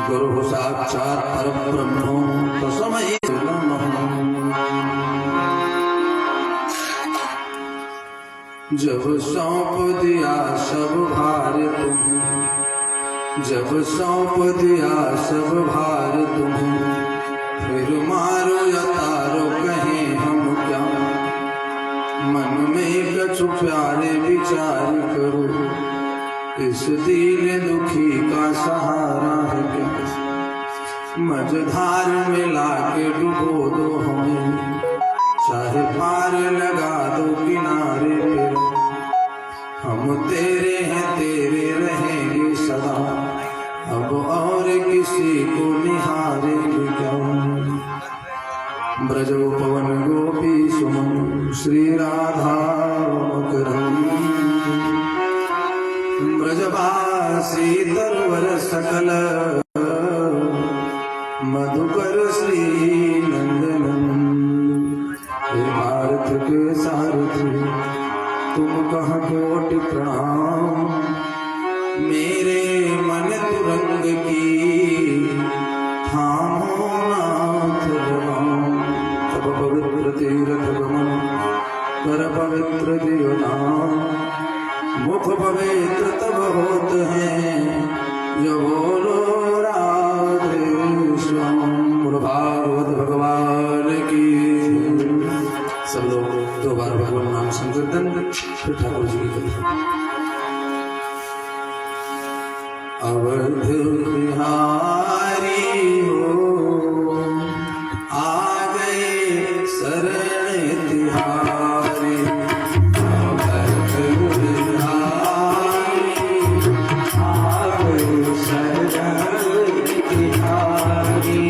गुरु साक्षात् परब्रह्म तस्मै नमः। जब सौंप दिया सब भार तुम्हें, जब सौंप दिया सब भार तुम्हें, फिर मारो या तारो कहें हम क्या। मन में कछु प्यारे विचार करो, इस दीन दुखी का सहारा है क्या। मझधार में लाके डुबो दो हमें, चाहे पार लगा दो किनारे पे। हम तेरे हैं तेरे रहेंगे सदा, अब और किसी को निहारेंगे क्या। ब्रज पवन गोपी सुमन श्री राधा मकरंद, ब्रजवासी तरवर सकल मधुकर श्री नंदनंद। हे भारत के सारथी तुम कहाँ कोटि प्रणाम, मेरे मन तुरंग की थामो नाथ जवान। तब पवित्र तीर्थ गमन कर पवित्र दियो नाम, मुख पवित्र तब होत हैं जो बोलो राधे श्याम। भागवत भगवान की। सब लोग दो बार भगवान नाम संकीर्तन, फिर ठाकुर जी की कथा। अवध बिहारी हो आ गए शरण तिहारी, अवध बिहारी आ गए शरण तिहारी।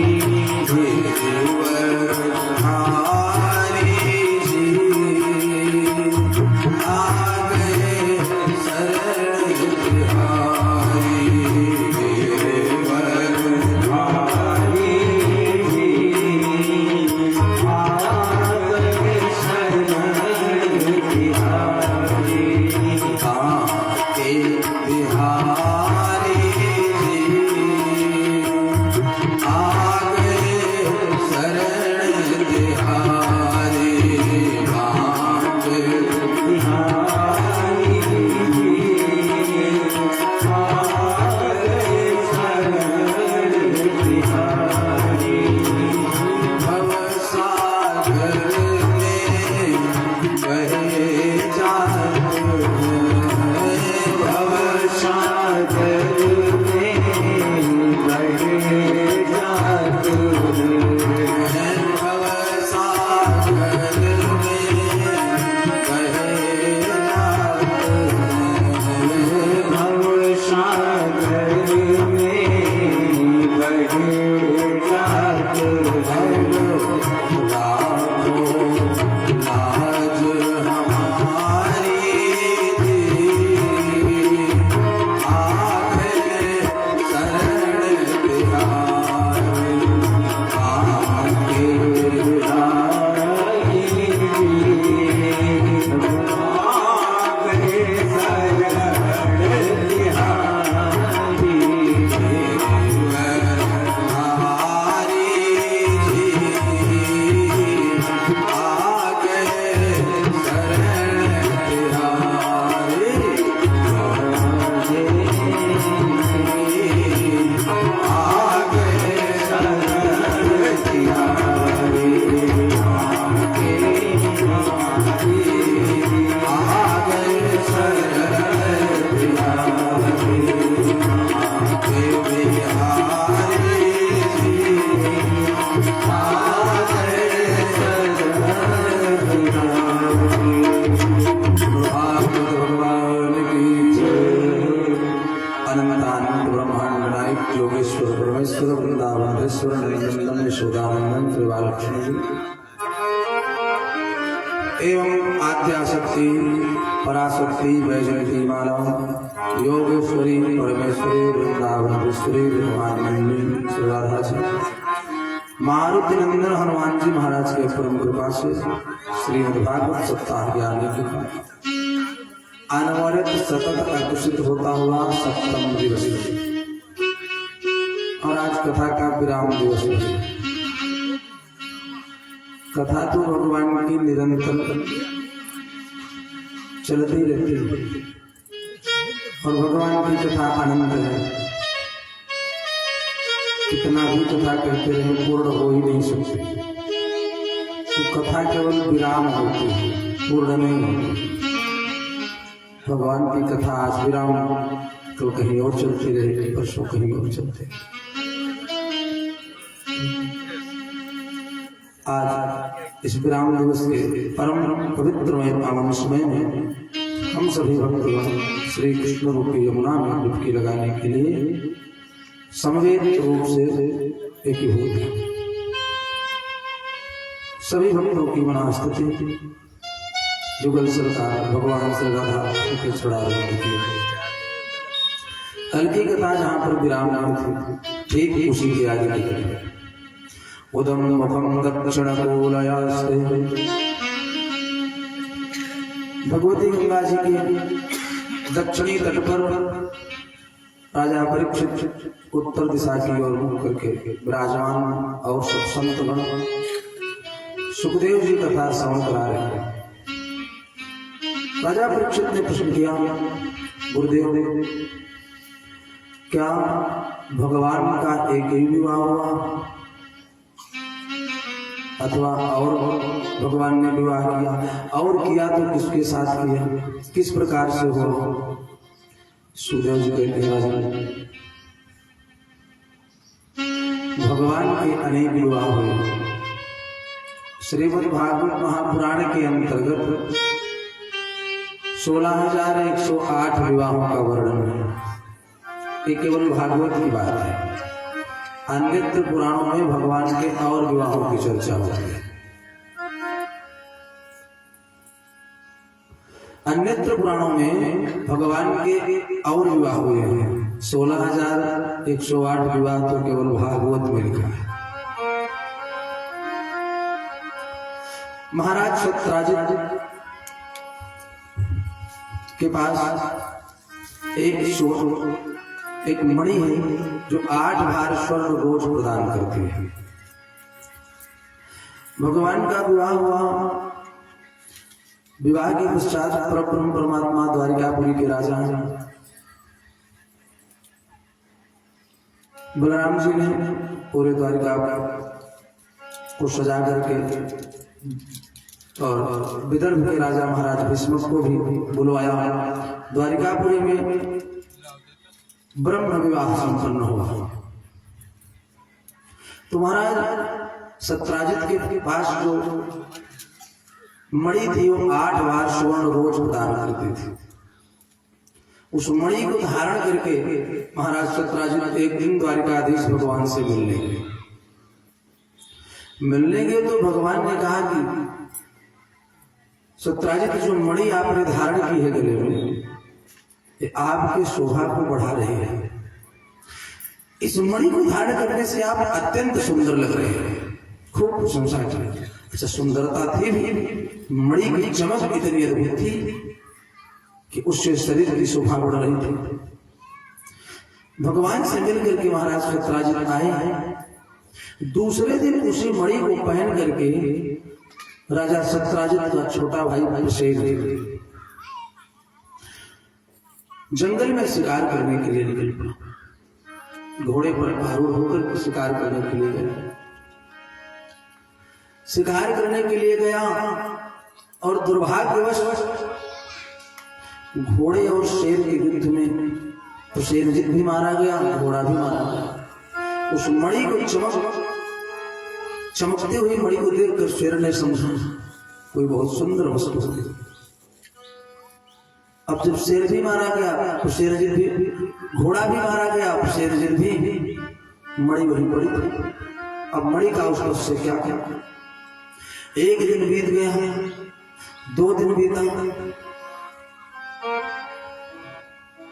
एवं आद्याशक्ति पराशक्ति वैजयंती माला योगेश्वरी परमेश्वरी वृंदावनेश्वरी विद्वान श्री राधा जी मारुति नंदन हनुमान जी महाराज के परम कृपा से श्रीमद् भागवत सप्ताह ज्ञान की अनवरत सतत आकर्षित होता हुआ सप्तम दिवस और आज कथा का विराम दिवस है। कथा तो भगवान की निरंतर चलती रहती है और भगवान की कथा आनंद है। कितना भी कथा करते रहे पूर्ण हो ही नहीं सकते। तो कथा केवल विराम होती है, पूर्ण नहीं होती। भगवान की कथा आज विराम, तो कहीं और चलती रहे, परसों कहीं और चलते। आज इस विराम दिवस के परम पवित्र पावन समय में हम सभी भक्तगण श्री कृष्ण रूपी यमुना में डुबकी लगाने के लिए समवेत रूप से एकीभूत हैं। सभी भक्तों की मनास्तुति जुगल सरकार भगवान श्री राधा के चढ़ावे की हल्की कथा जहाँ पर विराम नाम थी, ठीक उसी के आगे निकले। उदम मुखम दक्षिण कोलयास्ते। भगवती गंगा जी के दक्षिणी तट पर राजा परीक्षित उत्तर दिशा की ओर मुख करके विराजमान और सब संतगण सुखदेव जी कथा श्रवण करा रहे हैं। राजा परीक्षित ने प्रश्न किया, गुरुदेव क्या भगवान का एक ही विवाह हुआ अथवा और भगवान ने विवाह किया, और किया तो किसके साथ किया, किस प्रकार से हुआ? सुखदेव जी कहते हैं, भगवान के अनेक विवाह हुए। श्रीमद् भागवत महापुराण के अंतर्गत 16,108 विवाहों का वर्णन है। ये केवल भागवत की बात है। अन्यत्र पुराणों में भगवान के और विवाहों की चर्चा होती है। अन्यत्र पुराणों में भगवान के और विवाह हुए हैं। 16,108 विवाह तो केवल भागवत में लिखा है। महाराज सत्राजित के पास एक मणि है जो 8 भार स्वर्ण रोज प्रदान करती है। भगवान का विवाह हुआ। विवाह के पश्चात परब्रह्म परमात्मा द्वारिकापुरी के राजा बलराम जी ने पूरे द्वारिका को सजा करके और विदर्भ के राजा महाराज भीष्म को भी बुलवाया। द्वारिकापुरी में ब्रह्म विवाह संपन्न हुआ। तो महाराज सत्राजित के पास जो मणि थी वो 8 बार स्वर्ण रोज प्रदान करती थी। उस मणि को धारण करके महाराज सत्राजित एक दिन द्वारिकाधीश भगवान से मिलने गए तो भगवान ने कहा कि सत्राजित जो मणि आपने धारण की है गले में, ये आपकी शोभा को बढ़ा रही है। इस मणि को धारण करने से आप अत्यंत सुंदर लग रहे हैं। खूब प्रशंसा की। अच्छा, सुंदरता थी भी, मणि की चमक इतनी अद्भुत थी कि उससे शरीर की शोभा बढ़ रही थी। भगवान से मिलकर के महाराज सत्राजित आए। दूसरे दिन उसी मणि को पहन करके राजा सत्राजित का छोटा भाई प्रसेन जंगल में शिकार करने के लिए निकल पड़ा। घोड़े पर आरूढ़ होकर शिकार करने के लिए गया। शिकार करने के लिए गया और दुर्भाग्यवश घोड़े और शेर के युद्ध में प्रसेनजित भी मारा गया, घोड़ा भी मारा गया। उस मणि को चमकते हुए मणि को देखकर शेर ने समझा कोई बहुत सुंदर वस्तु है। अब जब शेर भी मारा गया तो शेरजित भी, घोड़ा भी मारा गया, शेरजित भी, मणि वहीं पड़ी थी। अब मणि का उससे क्या क्या? एक दिन बीत गया, 2 दिन बीता।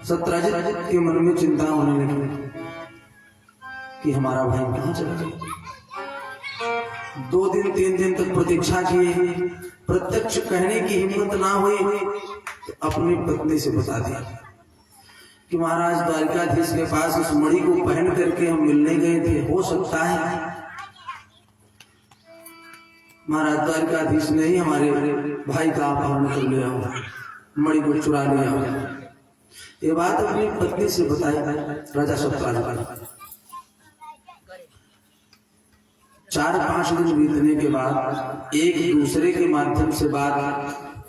सत्राजित के मन में चिंता होने लगी कि हमारा भाई कहाँ चला गया। 2 दिन 3 दिन तक प्रतीक्षा किए, प्रत्यक्ष कहने की हिम्मत ना हुई तो अपनी पत्नी से बता दिया कि महाराज द्वारिकाधीश के पास उस मणि को पहन करके हम मिलने गए थे, हो सकता है महाराज द्वारिकाधीश ने ही हमारे भाई का अपहरण कर लिया हो, मणि को चुरा लिया हो। ये बात अपनी पत्नी से बताई राजा सत्यराज। 4-5 दिन बीतने के बाद एक दूसरे के माध्यम से बात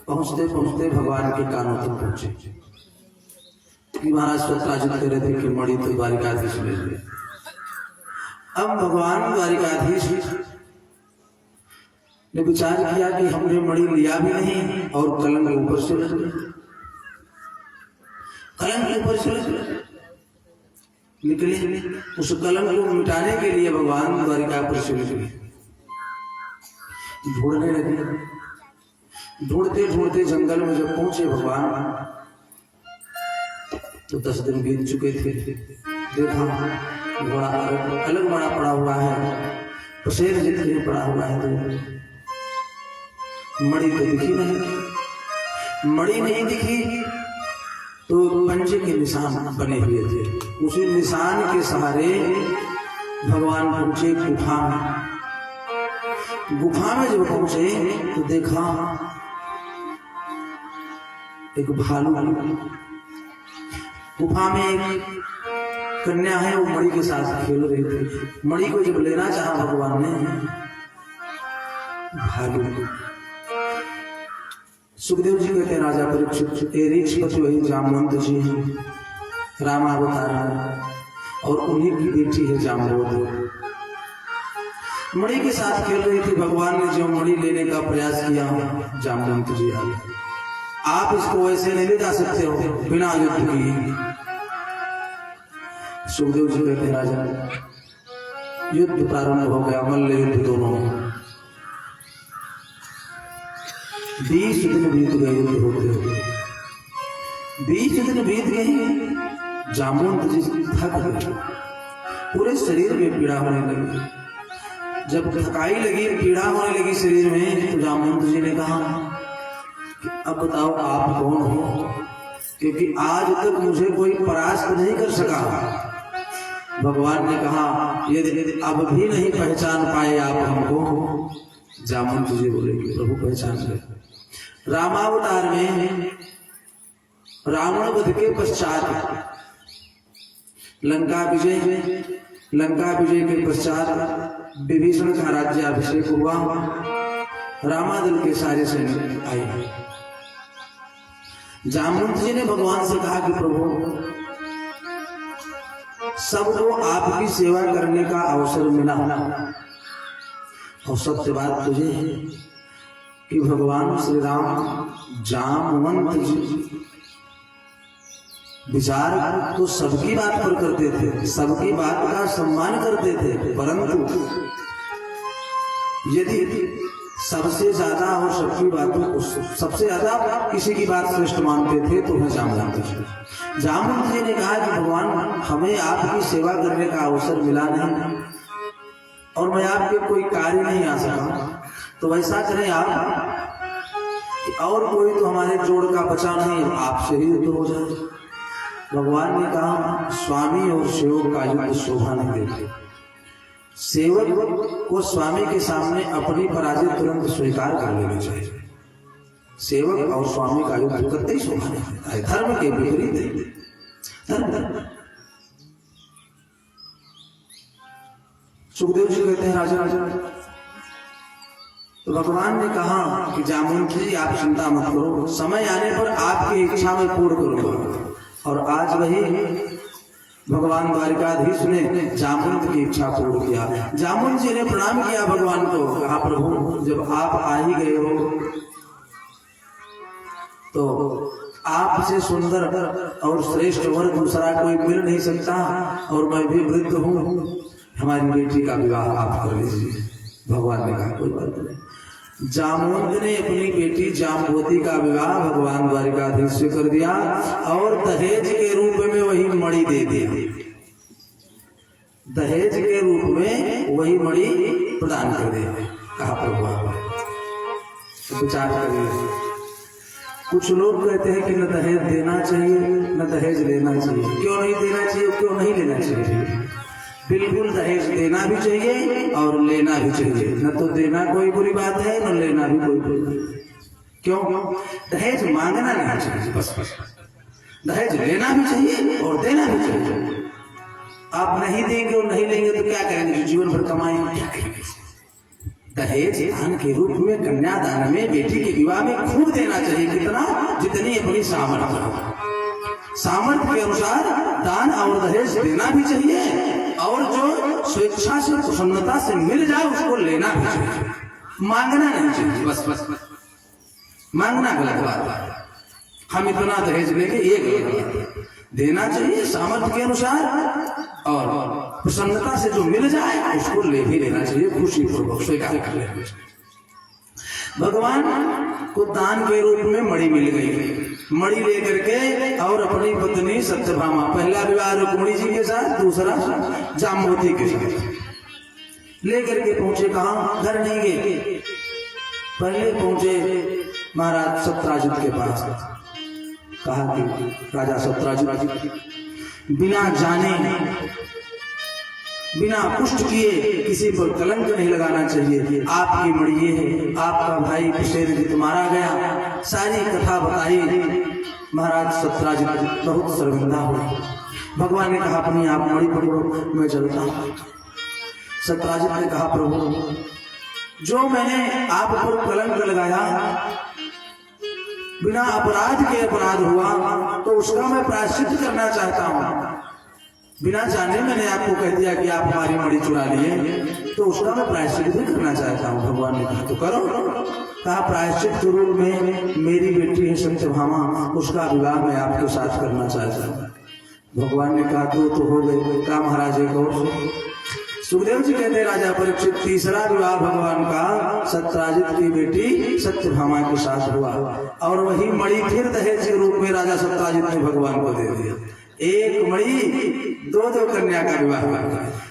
पहुंचते पहुंचते भगवान के कानों तक पहुंचे कि महाराज सत्यराज कह रहे थे कि मणि तो द्वारिकाधीश ले गए। अब भगवान द्वारिकाधीश ने विचार किया कि हमने मणि लिया भी नहीं और कलंक ऊपर से लग गए, कलंक ऊपर से निकले। उस कलंक को मिटाने के लिए भगवान द्वारिका पर से निकले, ढूंढने लगे। ढूंढते ढूंढते जंगल में जब पहुंचे भगवान तो 10 दिन बीत चुके थे। देखा बड़ा अलग बड़ा पड़ा हुआ है, पसेर जितने पड़ा हुआ है, मणि तो दिखी नहीं। मणि नहीं दिखी तो पंजे के निशान बने हुए थे, उसी निशान के सहारे भगवान पहुंचे गुफा में। गुफा में जब पहुंचे तो देखा एक भालू, गुफा में एक कन्या है, वो मणि के साथ खेल रही थी। मणि को जब लेना चाहा भगवान ने, भालू। सुखदेव जी कहते हैं राजा परीक्षित ऋषिपति वही जामवंत जी हैं, रामावतार है और उन्हीं की बेटी है जाम्बवती। मणि के साथ खेल रही थी। भगवान ने जो मणि लेने का प्रयास किया, जामवंत जी आ गए। आप इसको ऐसे नहीं ले जा सकते हो बिना युद्ध किए। सुखदेव जी कहते हैं राजा युद्ध प्रारंभ हो गया, मल्ल युद्ध दोनों। 20 दिन बीत गए युद्ध होते हुए। 20 दिन बीत गए, जामवंत जी थक गए, पूरे शरीर में पीड़ा होने लगी। जब थकाई लगी, पीड़ा होने लगी शरीर में, तो जामवंत जी ने कहा कि अब बताओ आप कौन हो, क्योंकि आज तक मुझे कोई परास्त नहीं कर सका। भगवान ने कहा यदि अब भी नहीं पहचान पाए आप हमको, जामवंत जी बोले कि प्रभु पहचान गए। रामावतार में रावण वध के पश्चात लंका विजय के पश्चात विभीषण का राज्याभिषेक हुआ। रामादल के सारे सैनिक आए। जामवंत जी ने भगवान से कहा कि प्रभु सबको आपकी सेवा करने का अवसर मिला, और सत्य बात तुझे है कि भगवान श्री राम जामवंत जी विचार तो सबकी बात पर करते थे, सबकी बात का सम्मान करते थे, परंतु यदि सबसे ज्यादा और सबकी बातों को सबसे ज्यादा किसी की बात श्रेष्ठ मानते थे तो वह जामवंत जी। जामवंत जी ने कहा कि भगवान हमें आपकी सेवा करने का अवसर मिला नहीं और मैं आपके कोई कार्य नहीं आ सका, तो वैसा करें आप कि और कोई तो हमारे जोड़ का बचा नहीं, आपसे ही युद्ध हो जाए। भगवान ने कहा स्वामी और सेवक का युद्ध शोभा नहीं देते। सेवक को स्वामी के सामने अपनी पराजय तुरंत स्वीकार कर लेनी चाहिए। सेवक और स्वामी का युद्ध करते ही शोभा नहीं देता है, धर्म के विपरीत है। धर्म सुखदेव जी कहते हैं राजा तो भगवान ने कहा कि जामवंत जी आप चिंता मत करो, समय आने पर आपकी इच्छा में पूर्ण करूंगा। और आज वही भगवान द्वारिकाधीश ने जामवंत की इच्छा पूर्ण किया। जामवंत जी ने प्रणाम किया भगवान को, कहा प्रभु जब आप आ ही गए हो तो आपसे सुंदर और श्रेष्ठ वर दूसरा कोई मिल नहीं सकता, और मैं भी वृद्ध हूँ, हमारी बेटी का विवाह आप कर लीजिए। भगवान ने कहा कोई बात नहीं। जामवंत ने अपनी बेटी जाम्बवती का विवाह भगवान द्वारिकाधीश से कर दिया और दहेज के रूप में वही मणि दे दिया। दहेज के रूप में वही मणि प्रदान कर दिया। कहा प्रभु आप विचार करिए। कुछ लोग कहते हैं कि न दहेज देना चाहिए न दहेज लेना चाहिए। क्यों नहीं देना चाहिए, क्यों नहीं लेना चाहिए? बिल्कुल दहेज देना भी चाहिए और लेना भी चाहिए। न तो देना कोई बुरी बात है, न लेना भी कोई बुरी बात है। क्यों? दहेज मांगना नहीं चाहिए, बस दहेज लेना भी चाहिए और देना भी चाहिए। आप नहीं देंगे और नहीं लेंगे तो क्या करेंगे? जीवन भर कमाएंगे, क्या करेंगे? दहेज दान के रूप में, कन्यादान में, बेटी के विवाह में खूब देना चाहिए। कितना? जितनी अपनी सामर्थ्य हो। सामर्थ्य के अनुसार दान और दहेज देना भी चाहिए और जो स्वेच्छा से, प्रसन्नता से मिल जाए उसको लेना भी चाहिए। मांगना नहीं चाहिए, बस मांगना गलत बात है। हम इतना दहेज लेंगे, ये गलत बात है। देना चाहिए सामर्थ्य के अनुसार और प्रसन्नता से जो मिल जाए उसको ले भी लेना चाहिए, खुशी पूर्वक स्वीकार कर लेना चाहिए। भगवान को दान के रूप में मणि मिल गई। मणि लेकर के और अपनी पत्नी सत्यभामा, पहला विवाह रुक्मिणी जी के साथ, दूसरा जाम्बवती के साथ लेकर के पहुंचे। कहाँ? घर नहीं गए, पहले पहुंचे महाराज सत्राजित के पास। कहा कि राजा सत्राजित, बिना जाने, बिना पुष्ट किए किसी पर कलंक नहीं लगाना चाहिए। आपकी मणि ये है, आपका भाई कुशेन्द्रजित मारा गया, सारी कथा बताई। महाराज सत्राजित बहुत शर्मिंदा हुआ। भगवान ने कहा अपनी आप मणि पकड़ो, मैं चलता हूँ। सत्राजित ने कहा प्रभु, जो मैंने आप पर कलंक लगाया, बिना अपराध के अपराध हुआ, तो उसका मैं प्रायश्चित करना चाहता हूँ। बिना जाने मैंने आपको कह दिया कि आप हमारी मणि चुरा लिए, तो उसका मैं प्रायश्चित भी करना चाहता हूँ। भगवान ने कहा तो करो। कहा प्रायश्चित के रूप में मेरी बेटी है सत्यभामा, उसका विवाह मैं आपके साथ करना चाहता हूँ। भगवान ने कहा तो हो गए। कहा महाराज एक और। सुखदेव जी कहते राजा परीक्षित, तीसरा विवाह भगवान का सत्राजित की बेटी सत्यभामा के साथ हुआ और वही मणि फिर दहेज के रूप में राजा सत्राजित ने भगवान को दे दिया। एक मणि दो कन्या का विवाह हुआ।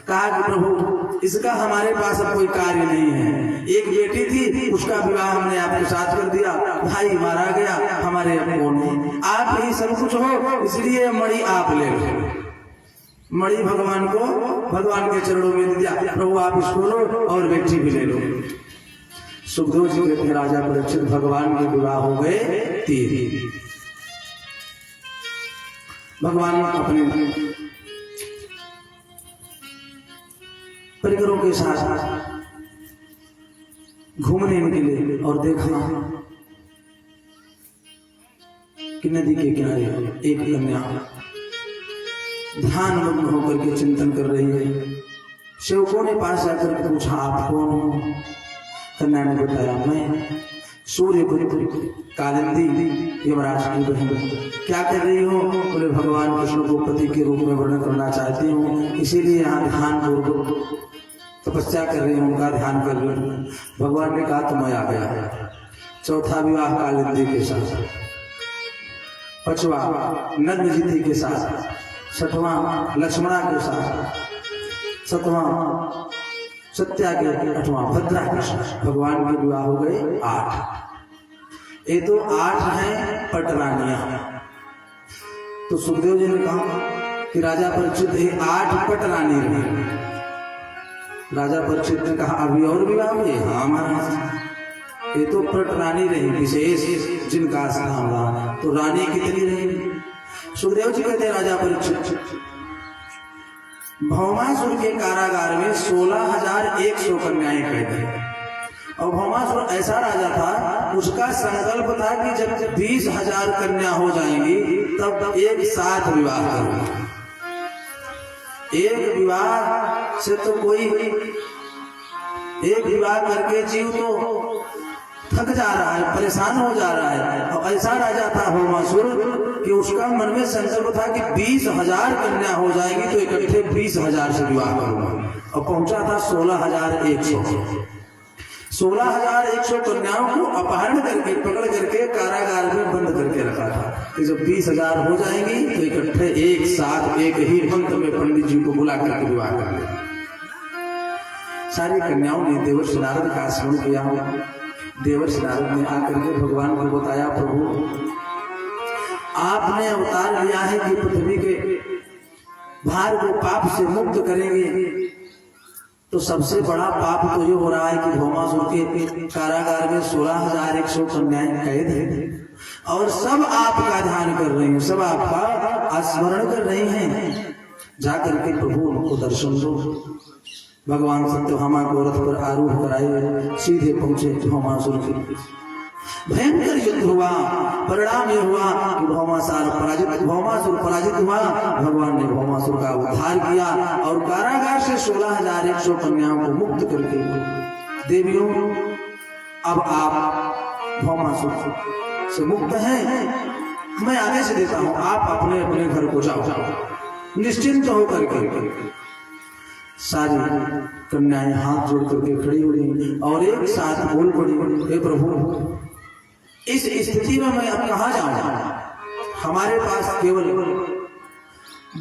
कहा कि प्रभु इसका हमारे पास अब कोई कार्य नहीं है। एक बेटी थी, उसका विवाह हमने आपके साथ कर दिया, भाई मारा गया, हमारे अब कौन है? आप ही सब कुछ हो, इसलिए मणि आप ले लो। मणि भगवान को, भगवान के चरणों में दिया। प्रभु आप इसको लो और बेटी भी ले लो। सुखदेव जी कहते हैं राजा परीक्षित, भगवान के विवाह हो गए 3। भगवान अपने परिकरों के साथ घूमने निकले और देखा कि नदी के किनारे एक कन्या ध्यान मग्न होकर के चिंतन कर रही है। सेवकों ने पास जाकर के पूछा आप कौन हो? कन्या ने बताया मैं सूर्यपुत्री कालिंदी यमराज की बहन। क्या कर रही हो? बोले भगवान कृष्ण को पति के रूप में वर्णन करना चाहती हूँ, इसीलिए यहाँ ध्यान पूर्वक तपस्या कर रही हूँ, उनका ध्यान कर रही हूँ। भगवान ने कहा तो मैं आ गया। चौथा विवाह कालिंदी के साथ, 5वां नग्नजिति के साथ, 6वां लक्ष्मणा के साथ, 7वां सत्या के, 8वां भद्रा के साथ भगवान के विवाह हो गए 8। ये तो 8 हैं पटरानियां। तो सुखदेव जी ने कहा कि राजा परीक्षित 8 पटरानी रही। राजा परीक्षित ने कहा अभी और विवाह हुए? हाँ महाराज, ये तो पटरानी रही विशेष, जिनका स्थान रहा। तो रानी कितनी रही? सुखदेव जी कहते राजा परीक्षित, भौमासुर के कारागार में 16,100 कन्याएं कैद हैं। और भौमासुर ऐसा राजा था, उसका संकल्प था कि जब 20,000 कन्या हो जाएंगी तब एक साथ विवाह करूंगा। एक विवाह से तो कोई, एक विवाह करके जीव तो थक जा रहा है, परेशान हो जा रहा है। और ऐसा राजा था भौमासुर कि उसका मन में संकल्प था कि 20,000 कन्या हो जाएगी तो इकट्ठे 20,000 से विवाह करूंगा। और पहुंचा था 16,100। 16,100 कन्याओं को अपहरण करके, पकड़ करके कारागार में बंद करके रखा था कि जब 20,000 हो जाएंगी तो इकट्ठे एक साथ एक ही मंत्र में पंडित जी को बुला करके विवाह कर ले। सारी कन्याओं ने देवर्षि नारद का स्मरण किया। देवर्षि नारद ने आकर के भगवान को बताया, प्रभु आपने अवतार लिया है कि पृथ्वी के भार को पाप से मुक्त करेंगे, तो सबसे बड़ा पाप तो ये हो रहा है कि भौमासुर के कारागार में 16,100 कन्याएं कैद है और सब आपका ध्यान कर रही हैं, सब आपका स्मरण कर रही हैं। जाकर के प्रभु उनको दर्शन दो। भगवान सत्यभामा को रथ पर आरूढ़ कराए, सीधे पहुंचे भौमासुर के। भयंकर युद्ध हुआ। परिणाम यह हुआ कि भौमासुर पराजित हुआ। भगवान ने भौमासुर का उद्धार किया और कारागार से 16,100 कन्याओं को मुक्त करके, देवियों अब आप भौमासुर से मुक्त हैं, मैं आगे से देता हूं, आप अपने अपने घर को जाओ निश्चिंत होकर के। सारी कन्याएं हाथ जोड़ करके खड़ी हुई और एक साथ बोल पड़ी, हे प्रभु इस स्थिति में मैं अब कहां जाऊं? हमारे पास केवल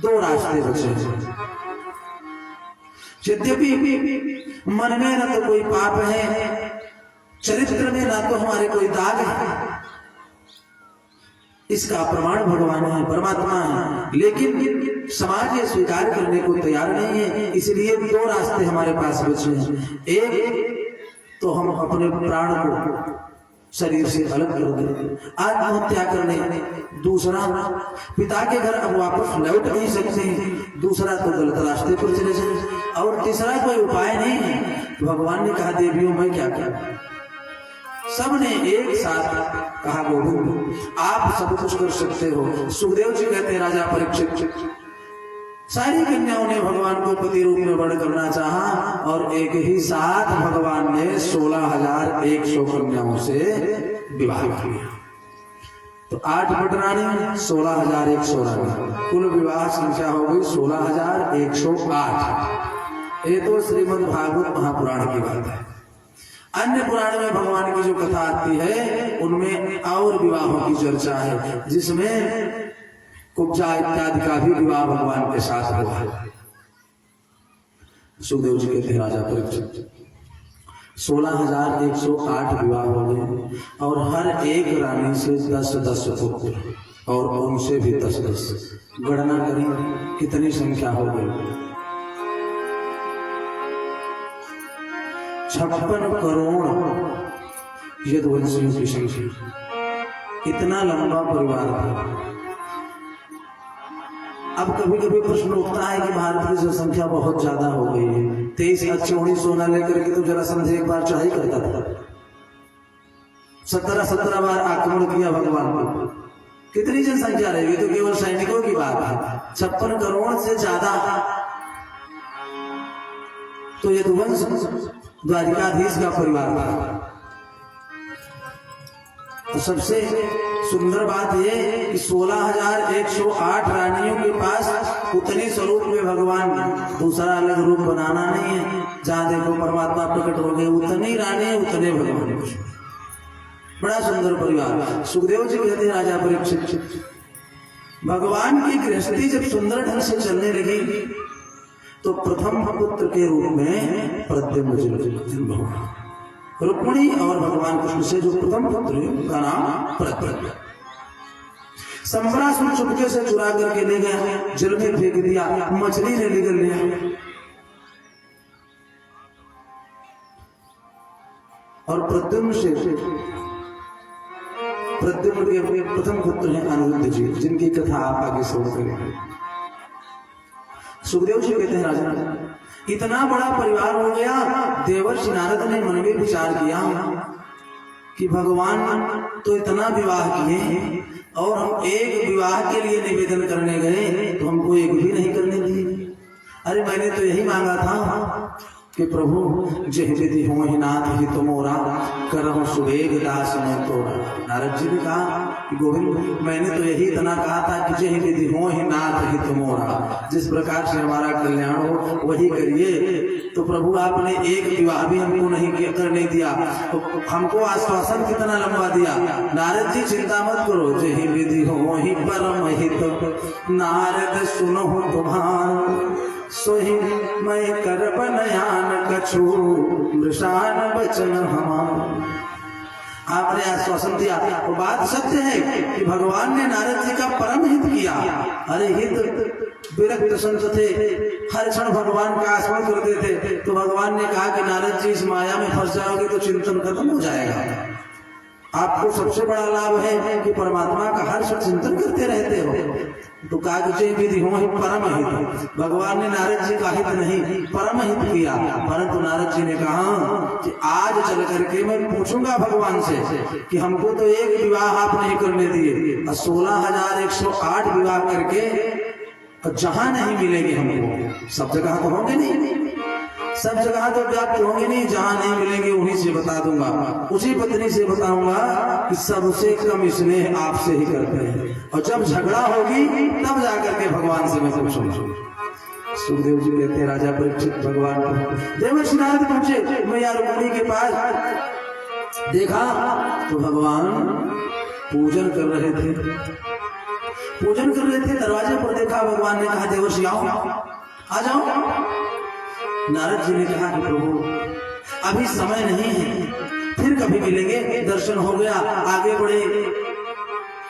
2 रास्ते बचे हैं। यद्यपि मन में न तो कोई पाप है, चरित्र में न तो हमारे कोई दाग है, इसका प्रमाण भगवान है, परमात्मा है, लेकिन समाज ये स्वीकार करने को तैयार नहीं है। इसलिए 2 रास्ते हमारे पास बचे हैं। एक तो हम अपने प्राण को शरीर से अलग कर दें, आत्महत्या कर लें। दूसरा, पिता के घर अब वापस लौट नहीं सकते हैं। दूसरा तो गलत रास्ते पर चले जाए। और तीसरा कोई उपाय नहीं है। भगवान ने कहा, देवियों मैं क्या करूं? सबने एक साथ कहा, गोविंद आप सब कुछ कर सकते हो। सुखदेव जी कहते हैं, राजा परीक्षित सारी कन्याओं ने भगवान को पति रूप में वर्ण करना चाहा और एक ही साथ भगवान ने 16,100 कन्याओं से विवाह किया। तो 8 भटरानी, 16,100 रानी, कुल विवाह संख्या हो गई 16,108। ये तो श्रीमद् भागवत महापुराण की बात है। अन्य पुराण में भगवान की जो कथा आती है उनमें और विवाहों की चर्चा है, जिसमें कुब्जा इत्यादि का भी विवाह भगवान के साथ हुआ है। सुखदेव जी कहते हैं, राजा परीक्षित 16,108 विवाह हो गए और हर एक रानी से 10-10 पुत्र और उनसे भी 10-10। गणना करें कितनी संख्या हो गई? 56 करोड़ यदुवंशियों की संख्या। इतना लंबा परिवार था। अब कभी कभी प्रश्न उठता है कि भारत की जनसंख्या बहुत ज्यादा हो गई है। 23 अच्छी सोना लेकर के तो जरासंध एक बार चढ़ाई करता था। 17 बार आक्रमण किया भगवान को। कितनी जनसंख्या रहेगी? तो केवल सैनिकों की बात है। 56 करोड़ से ज्यादा। तो यदुवंश द्वारिकाधीश का परिवार था। तो सबसे सुंदर बात यह कि 16,108 रानियों के पास उतने स्वरूप में भगवान, दूसरा अलग रूप बनाना नहीं है। जहां देखो परमात्मा प्रकट हो गए, उतनी रानी उतने भगवान। बड़ा सुंदर परिवार। सुखदेव जी कहते हैं, राजा परीक्षित भगवान की गृहस्थी जब सुंदर ढंग से चलने लगी तो प्रथम पुत्र के रूप में प्रद्युम्न जन्म हुआ। रुक्मिणी और भगवान कृष्ण से जो प्रथम पुत्र का नाम प्रद्युम्न। संबरासुर चुपके से चुरा करके ले गया, जल में फेंक दिया, मछली ने निगल लिया। और प्रद्युम्न के प्रथम पुत्र हैं अनिरुद्ध जी, जिनकी कथा आप आगे सुन करेंगे। सुखदेव जी कहते हैं, राजा इतना बड़ा परिवार हो गया। देवर्षि नारद ने मन में विचार किया कि भगवान तो इतना विवाह किए और हम एक विवाह के लिए निवेदन करने गए तो हमको एक भी नहीं करने दिए। अरे मैंने तो यही मांगा था कि प्रभु जय विधि हो ही नाथ ही तुमोरा करहु सुबेग दास ने तोरा। नारद जी ने कहा कि गोविंद मैंने तो यही इतना कहा था कि जय विधि हो ही नाथ ही तुमोरा, जिस प्रकार से हमारा कल्याण हो वही करिए। तो प्रभु आपने एक विवाह भी हमको नहीं करने दिया, तो हमको आश्वासन कितना लंबा दिया। नारद जी चिंता मत करो, जय विधि हो ही परम हित नारद सुनो तुम्हार सोहि मैं कर बनयान कछु मृषान बचन हमार। आपने आश्वासन दिया। वो बात सत्य है कि भगवान ने नारद जी का परम हित किया। अरे हित विरक्त संत थे, हर क्षण भगवान का आस्मरण करते थे। तो भगवान ने कहा कि नारद जी इस माया में फंस जाओगे तो चिंतन खत्म हो जाएगा। आपको सबसे बड़ा लाभ है कि परमात्मा का हर क्षण चिंतन करते रहते हो। तो कागजे विधि हो परम हित। भगवान ने नारद जी का हित नहीं परम हित किया। परंतु नारद जी ने कहा कि आज चल करके मैं पूछूंगा भगवान से कि हमको तो एक विवाह आप नहीं करने दिए, 16,108 विवाह करके जहां नहीं मिलेंगे हमको। सब जगह तो होंगे नहीं, सब जगह तो व्याप्त होंगे नहीं। जहां नहीं मिलेंगे उन्हीं से बता दूंगा, उसी पत्नी से बताऊंगा कि सबसे कम स्नेह आपसे ही करते हैं। और जब झगड़ा होगी तब जाकर के भगवान से मैं पूछूंगा। सुखदेव जी कहते हैं राजा परीक्षित भगवान देवर्षि नारद पहुंचे मैया रुक्मिणी के पास। देखा तो भगवान पूजन कर रहे थे, पूजन कर रहे थे। दरवाजे पर देखा, भगवान ने कहा देवर्षि आओ, आ जाओ। नारद जी ने कहा कि प्रभु अभी समय नहीं है, फिर कभी मिलेंगे। दर्शन हो गया, आगे बढ़े,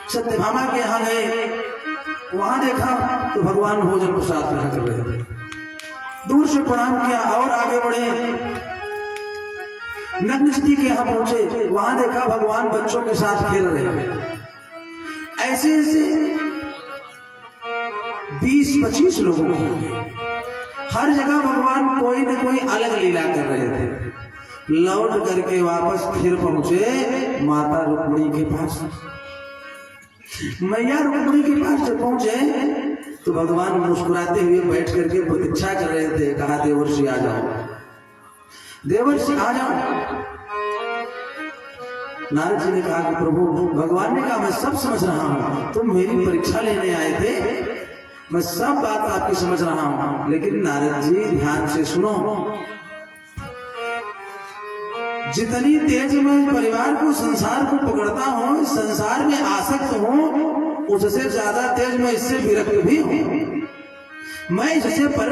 सत्यभामा के यहाँ गए। वहां देखा तो भगवान भोजन प्रसाद ग्रहण कर रहे थे। दूर से प्रणाम किया और आगे बढ़े। नग्नस्ती के यहाँ पहुंचे, वहां देखा भगवान बच्चों के साथ खेल रहे हैं। ऐसे ऐसे 20-25 लोगों को हर जगह भगवान कोई न कोई अलग लीला कर रहे थे। लौट करके वापस फिर पहुंचे माता रुक्मिणी के पास। मैया रुक्मिणी के पास जब पहुंचे तो भगवान मुस्कुराते हुए बैठ करके प्रतीक्षा कर रहे थे। कहा देवर्षि आ जाओ, देवर्षि आ जाओ। नारद जी ने कहा कि प्रभु, भगवान ने कहा मैं सब समझ रहा हूं, तुम मेरी परीक्षा लेने आए थे, मैं सब बात आपकी समझ रहा हूं। लेकिन नारद जी ध्यान से सुनो, जितनी तेज मैं परिवार को संसार को पकड़ता हूं, संसार में आसक्त हूं, उससे ज्यादा तेज मैं इससे विरक्त भी हूं। मैं इससे पर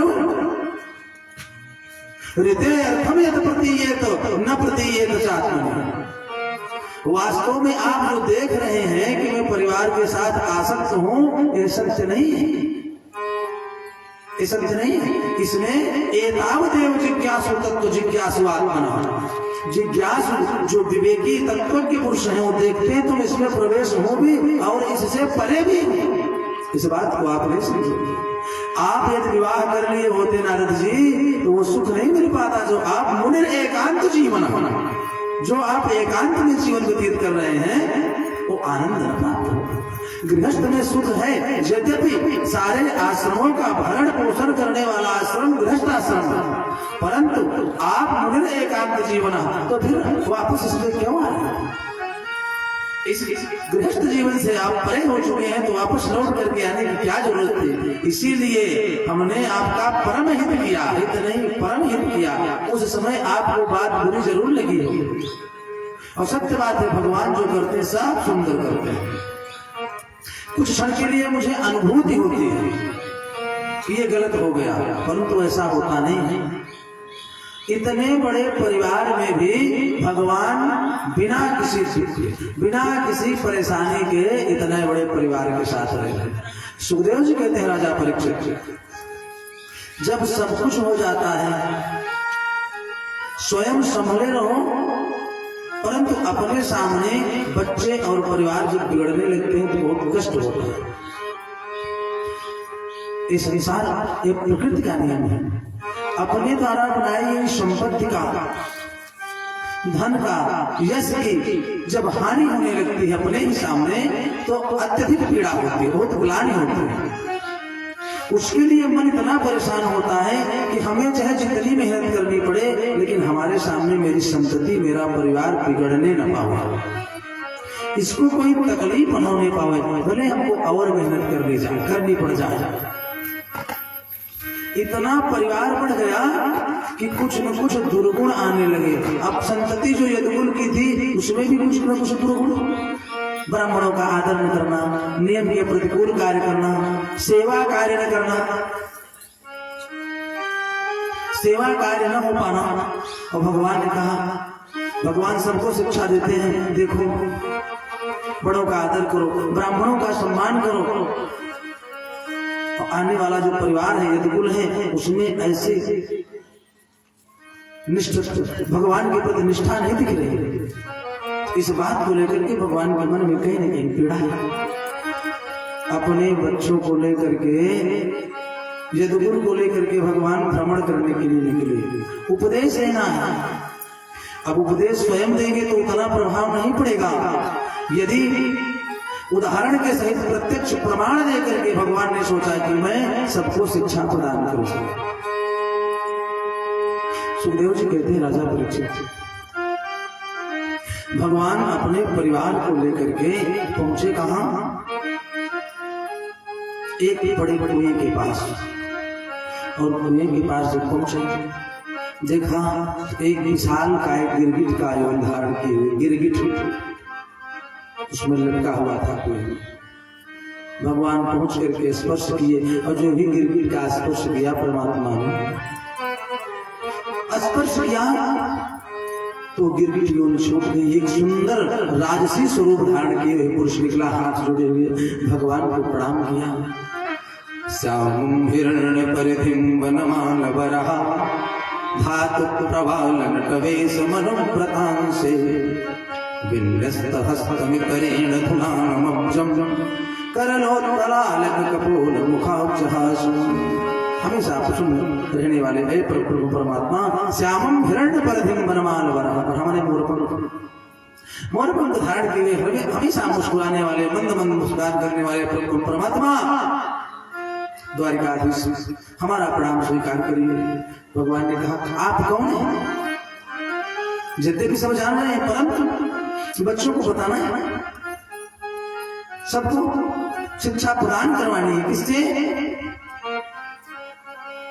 हृदय अर्थम यद प्रतीयेत न प्रतीयेत चात्मनि। वास्तव में आप जो देख रहे हैं कि मैं परिवार के साथ आसक्त हूं, ये सत्य नहीं है, ये सत्य नहीं है। इसमें एतावदेव जिज्ञासु तत्व जिज्ञासु आत्मना। जिज्ञासु जो विवेकी तत्व के पुरुष हैं वो देखते हैं तुम इसमें प्रवेश हो भी और इससे परे भी। इस बात को आप नहीं समझोगे। आप यदि विवाह कर लिए होते नारद जी तो वो सुख नहीं मिल पाता जो आप मुनिर एकांत जीवन होना, जो आप एकांत में जीवन व्यतीत कर रहे हैं वो आनंद प्राप्त हो। गृहस्थ में सुख है, यद्यपि सारे आश्रमों का भरण पोषण करने वाला आश्रम गृहस्थ आश्रम है, परंतु आप मुनिर एकांत जीवन, तो फिर वापस इसमें क्यों आए? इस गृहस्थ जीवन से आप परे हो चुके हैं तो वापस लौट करके आने की क्या जरूरत थी? इसीलिए हमने आपका परम हित किया, हित नहीं परम हित किया। उस समय आपको बात बुरी जरूर लगी होगी, और सत्य बात है भगवान जो करते हैं सब सुंदर करते हैं। कुछ क्षण के लिए मुझे अनुभूति होती है कि ये गलत हो गया, परंतु ऐसा होता नहीं है। इतने बड़े परिवार में भी भगवान बिना किसी परेशानी के इतने बड़े परिवार के साथ रहे। सुखदेव जी कहते हैं राजा परीक्षित, जब सब कुछ हो जाता है स्वयं संभले रहो, परंतु अपने सामने बच्चे और परिवार जब बिगड़ने लगते हैं तो बहुत कष्ट होता है। ये संसार एक प्रकृति का नियम है। अपने द्वारा बनाई गई संपत्ति का, धन का, यश की जब हानि होने लगती है अपने ही सामने तो अत्यधिक पीड़ा होती है, बहुत ग्लानि होती है। उसके लिए मन इतना परेशान होता है कि हमें चाहे जितनी मेहनत करनी पड़े लेकिन हमारे सामने मेरी संतति, मेरा परिवार बिगड़ने न पावे, इसको कोई तकलीफ न होने पावे, भले हमको और मेहनत करनी पड़ जाए। इतना परिवार बढ़ गया कि कुछ न कुछ दुर्गुण आने लगे। अब संतति जो यदुकुल की थी उसमें भी कुछ न कुछ दुर्गुण, ब्राह्मणों का आदर न करना, नियम के प्रतिकूल कार्य करना, सेवा कार्य न करना, सेवा कार्य न हो पाना। और भगवान ने कहा भगवान सबको शिक्षा देते हैं, देखो बड़ों का आदर करो, ब्राह्मणों का सम्मान करो। और आने वाला जो परिवार है, यदुकुल है, उसमें ऐसे निष्ठ भगवान के प्रति निष्ठा नहीं दिख रही। इस बात को लेकर के भगवान के मन में कहीं न कहीं पीड़ा है। अपने बच्चों को लेकर के, यदुकुल को लेकर के भगवान भ्रमण करने के लिए निकले, उपदेश देना है। अब उपदेश स्वयं देंगे तो उतना प्रभाव नहीं पड़ेगा। यदि उदाहरण के सहित प्रत्यक्ष प्रमाण देकर के भगवान ने सोचा कि मैं सबको शिक्षा प्रदान करूं। सुखदेव जी कहते हैं, राजा परीक्षित, भगवान अपने परिवार को लेकर के पहुंचे कहां? एक बड़े कुएं के पास। और कुएं के पास जब पहुंचे, देखा एक विशाल का एक गिरगिट का आयोग धारण किए हुए गिरगिट उसमें लटका हुआ था कुएं में। भगवान पहुंच करके स्पर्श किए, और जो भी गिरगिट का स्पर्श किया परमात्मा ने स्पर्श किया तो गिरगिट योनि छूट गई। एक सुंदर राजसी स्वरूप धारण किए हुए पुरुष निकला, हाथ जोड़े हुए भगवान को प्रणाम किया। श्यामं हिरण्य परिधिं वनमालवरः धातु प्रवालनटवेश मनुव्रतांसे विन्यस्तहस्तमितरेण धुनानमब्जं करलोत्तरालक कपोल मुखाब्जहासं। हमेशा प्रसन्न रहने वाले हे प्रभु परमात्मा, श्यामं हिरण्य परिधिं वनमालवरः, और हमारे मोरपंख धारण किए हुए हमेशा मुस्कुराने वाले, मंद मंद मुस्कुरान करने वाले प्रभु परमात्मा, द्वारिकाधीश हमारा प्रणाम स्वीकार करिए। भगवान ने कहा, आप कौन हैं? यद्यपि सब जान रहे हैं, परंतु बच्चों को बताना है, सबको शिक्षा प्रदान करवानी है। किससे?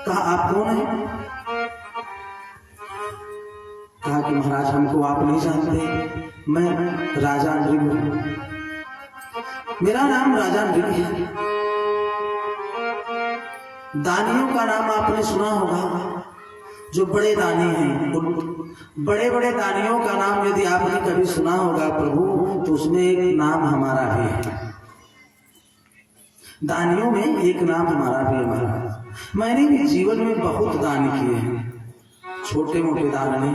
कहा, आप कौन हैं? कहा कि महाराज, हमको आप नहीं जानते, मैं राजा नृग हूं, मेरा नाम राजा नृग है। दानियों का नाम आपने सुना होगा, जो बड़े दानी हैं, बड़े बड़े दानियों का नाम यदि आपने कभी सुना होगा प्रभु, तो उसमें एक नाम हमारा भी है। दानियों में एक नाम हमारा भी है। महाराज, मैंने भी जीवन में बहुत दान किए हैं, छोटे मोटे दान नहीं,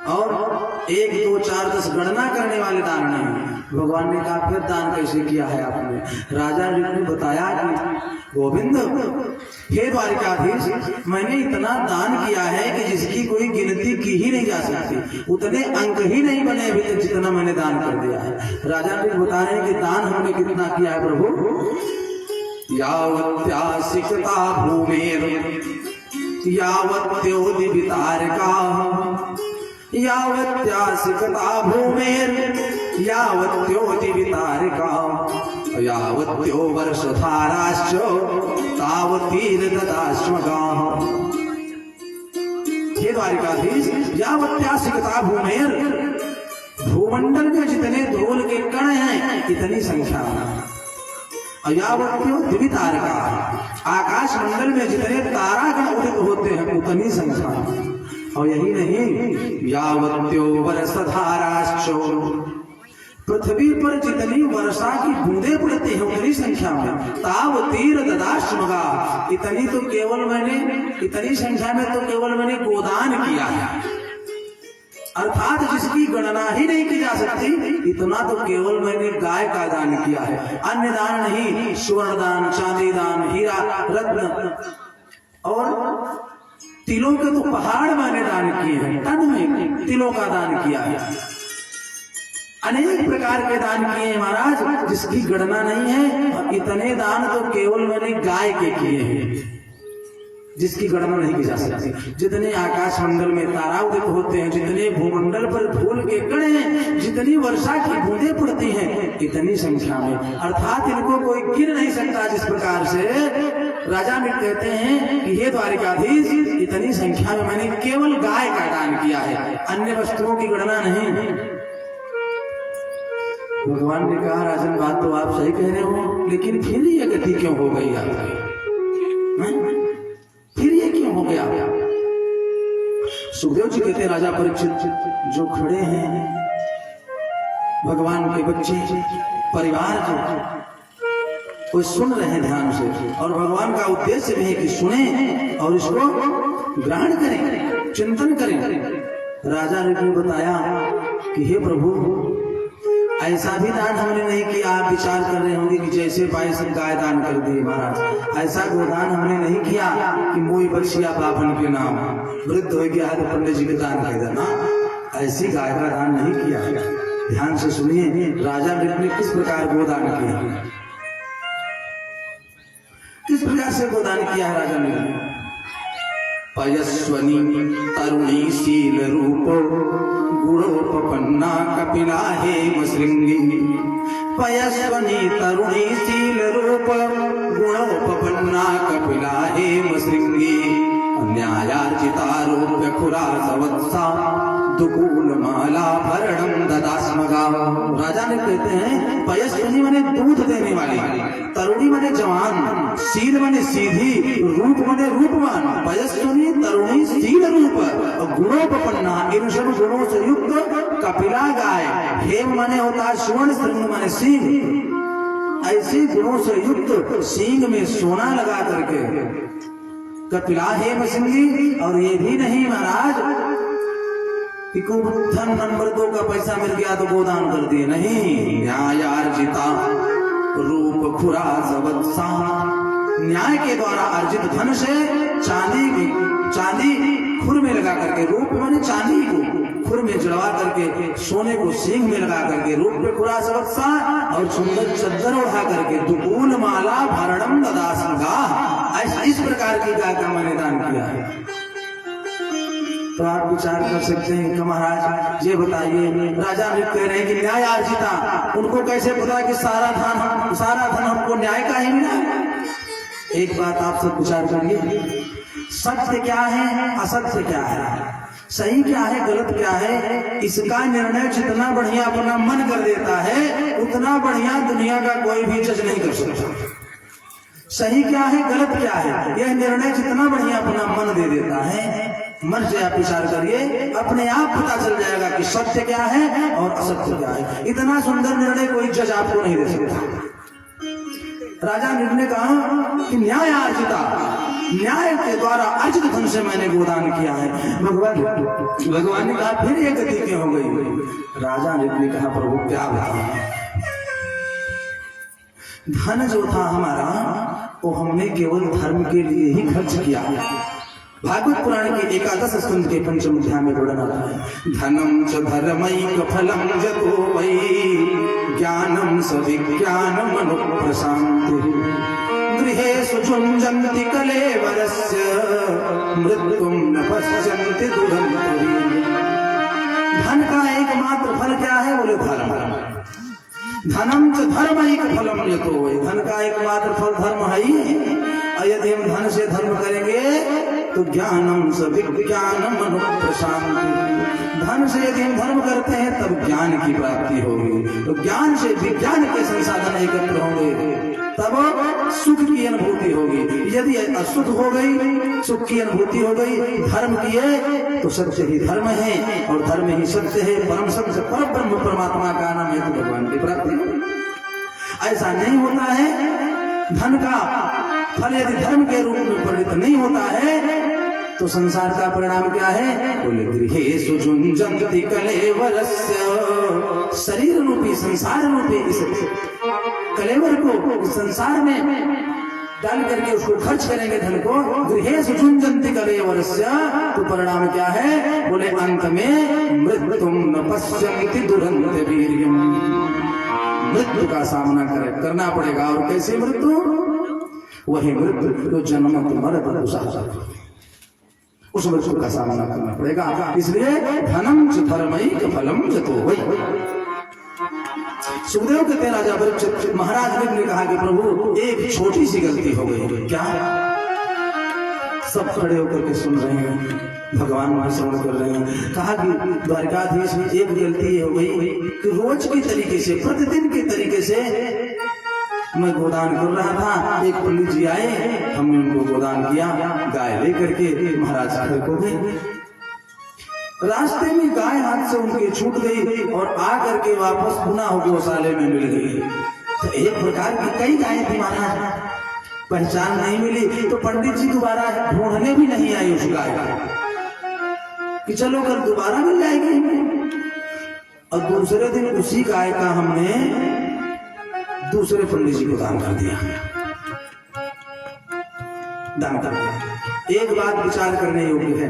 और 1 2 4 10 गणना करने वाले दान नहीं। भगवान ने कहा, फिर दान कैसे किया है आपने? राजा जी ने बताया कि गोविंद, हे द्वारिकाधीश, मैंने इतना दान किया है कि जिसकी कोई गिनती की ही नहीं जा सकती, उतने अंक ही नहीं बने अभी तक जितना मैंने दान कर दिया है। राजा जी बता रहे हैं कि दान हमने कितना किया है प्रभु? यावत्यासिकता भूमेर यावत्योदितारका, यावत्यासिकता भूमेर यावत्योदितारका, यावत्यो वर्षधाराश्च तावतीर्ददाश्वगाः। हे द्वारिकाधीश, यावत्यासिकता भूमेर, भूमंडल में जितने धूल के कण हैं इतनी संख्या में, यावत्यो दिवितारका, आकाश मंडल में जितने तारागण उदित होते हैं उतनी संख्या में। और यही नहीं, यावत्यो वर्षधाराश्च, पृथ्वी पर जितनी वर्षा की बूंदें पड़ती है उतनी संख्या में, तावतीर्ददाश्वगा, इतनी तो केवल मैंने, इतनी संख्या में तो केवल मैंने गोदान किया है, अर्थात जिसकी गणना ही नहीं की जा सकती, इतना तो केवल मैंने गाय का दान किया है। अन्य दान नहीं, स्वर्ण दान, चांदी दान, हीरा रत्न और तिलों के तो पहाड़ मैंने दान किए हैं, टन में तिलों का दान किया है, अनेक प्रकार के दान किए हैं महाराज, जिसकी गणना नहीं है। इतने दान तो केवल मैंने गाय के किए हैं, जिसकी गणना नहीं की जा सकती। जितने आकाश मंडल में तारा उदित होते हैं, जितने भूमंडल पर धूल के कण हैं, जितनी वर्षा की बूंदें पड़ती हैं, इतनी संख्या में, अर्थात इनको कोई गिन नहीं सकता। जिस प्रकार से राजा मित्र कहते हैं कि हे द्वारिकाधीश, इतनी संख्या में मैंने केवल गाय का दान किया है, अन्य वस्तुओं की गणना नहीं। भगवान ने कहा, राजन बात तो आप सही कह रहे हो, लेकिन फिर ये गति क्यों हो गई आपकी? फिर ये क्यों हो गया? सुखदेव जी कहते राजा परीक्षित, जो खड़े हैं भगवान के बच्चे परिवार जो कोई सुन रहे हैं ध्यान से, और भगवान का उद्देश्य भी है कि सुने और इसको ग्रहण करें, चिंतन करें। राजा ने बताया कि हे प्रभु, ऐसा भी दान हमने नहीं किया। आप विचार कर रहे होंगे कि जैसे पाए सब गाय दान कर दिए महाराज, ऐसा गोदान हमने नहीं किया कि मोई बख्शिया बाभन के नाम, वृद्ध हो गया है तो पंडित जी के दान कर देना, ऐसी गाय का दान नहीं किया। ध्यान से सुनिए राजा ने किस प्रकार गोदान किया, किस प्रकार से गोदान किया है राजा ने। पयस्वनी तरुणी शील रूप गुणोपन्ना कपिला हेम श्रृंगी। पयस्वनी तरुणी शील रूप गुणोपन्ना कपिला हेम श्रृंगी। न्यायार्जितारोप्य खुरा सवत्सा दुकूल माला भरणम ददास्मगा। राजा ने कहते हैं पयस्वनी माने दूध देने वाली, तरुणी माने जवान, शील माने सीधी, रूप माने रूपवान। पयस्वनी तरुणी शील रूप और गुणोपन्ना, इन सब गुणों से युक्त कपिला गाय। हेम माने होता है स्वर्ण, श्रृंग माने सींग। ऐसे गुणों से युक्त सींग में सोना लगा करके कपिला हेम श्रृंगी। और ये भी नहीं महाराज कि धन नंबर 2 का पैसा मिल गया तो गोदान कर दिए, नहीं। न्यायार्जिता रूप खुरा सवत्सा, न्याय के द्वारा अर्जित धन से चांदी खुर में लगा करके, रूप माने चांदी को खुर में जड़वा करके, सोने को सींग में लगा करके, रूप में खुरा सवत्सा और सुंदर चद्दर उठा करके, दुकूल माला भरणम ददास्मगा। इस प्रकार की गाय का मैंने दान किया है। तो आप विचार कर सकते हैं कि महाराज ये बताइए, राजा भी कह रहे हैं कि न्याय अर्जिता, उनको कैसे पता कि सारा धन हमको न्याय का ही मिला। एक बात आप सब विचार करिए, सत्य क्या है, असत्य क्या है, सही क्या है, गलत क्या है, इसका निर्णय जितना बढ़िया अपना मन कर देता है उतना बढ़िया दुनिया का कोई भी जज नहीं कर सकता। सही क्या है, गलत क्या है, यह निर्णय जितना बढ़िया अपना मन दे देता है, मन से आप विचार करिए, अपने आप पता चल जाएगा कि सत्य क्या है और असत्य क्या है। इतना सुंदर निर्णय कोई जज आपको नहीं दे सकता। राजा ने कहा कि न्याय अर्जिता, न्याय के द्वारा अर्जित धन से मैंने गोदान किया है। भगवान ने कहा फिर ये गति क्यों हो गई। राजा ने कहा प्रभु क्या बताया, धन जो था हमारा वो हमने केवल धर्म के लिए ही खर्च किया। भागवत पुराण के 11 स्कंद के 5वें अध्याय में वर्णन आता है, धनम च धर्मैक फलम जतो वै ज्ञानम स विज्ञानम अनुप्रशान्ति। गृहेषु झुञ्झन्ति कलेवरस्य मृत्युं न पश्यन्ति दुरन्तरी। धन का एकमात्र फल क्या है, बोले धर्म। धनम च धर्मैक फलम जतो वै, धन का एकमात्र फल धर्म है ही। और यदि हम धन से धर्म करेंगे तो ज्ञानम स विज्ञानम अनुप्रशान्ति। धन से यदि हम धर्म करते हैं तब ज्ञान की प्राप्ति होगी, तो ज्ञान से विज्ञान के संसाधन एकत्र होंगे, तब सुख की अनुभूति होगी। यदि अशुद्ध हो गई, सुख की अनुभूति हो गई, धर्म किए तो सत्य ही धर्म है और धर्म ही सत्य है। परम सत्य पर ब्रह्म परमात्मा का नाम है तो भगवान की प्राप्ति होगी। ऐसा नहीं होता है, धन का फल यदि धर्म के रूप में परिणत नहीं होता है तो संसार का परिणाम क्या है, बोले गृहेषु झुञ्झन्ति कलेवरस्य। शरीर रूपी संसार रूपी इस कलेवर को संसार में डाल करके उसको खर्च करेंगे धन को, गृहेषु झुञ्झन्ति कलेवरस्य, तो परिणाम क्या है, बोले अंत में मृत्युं न पश्यन्ति दुरन्त वीर्यम्। मृत्यु का सामना करना पड़ेगा। और कैसे मृत्यु, वही मृत्यु जो जन्मत मरत उस मृत्यु का सामना करना पड़ेगा। इसलिए धनम च धर्मैक फलम जतो वै। सुखदेव कहते हैं राजा परीक्षित, महाराज ने कहा कि प्रभु एक छोटी सी गलती हो गई। क्या? सब खड़े होकर के सुन रहे हैं, भगवान वहां श्रवण कर रहे हैं। कहा कि द्वारकाधीश में एक गलती हो गई कि रोज की तरीके से, प्रतिदिन के तरीके से मैं गोदान कर रहा था, एक पंडित जी आए, हमने उनको गोदान किया, गाय लेकर के महाराज खड़े हो गए। रास्ते में गाय हाथ से उनके छूट गई और आकर के वापस पुनः गौशाले में मिल गई। तो एक प्रकार की कई गायें थी महाराज, पहचान नहीं मिली तो पंडित जी दोबारा ढूंढने भी नहीं आई उस गाय कि चलो कल दोबारा मिल जाएगी। और दूसरे दिन उसी गाय का हमने दूसरे पंडित जी को दान कर दिया, दान कर दिया। एक बात विचार करने योग्य है,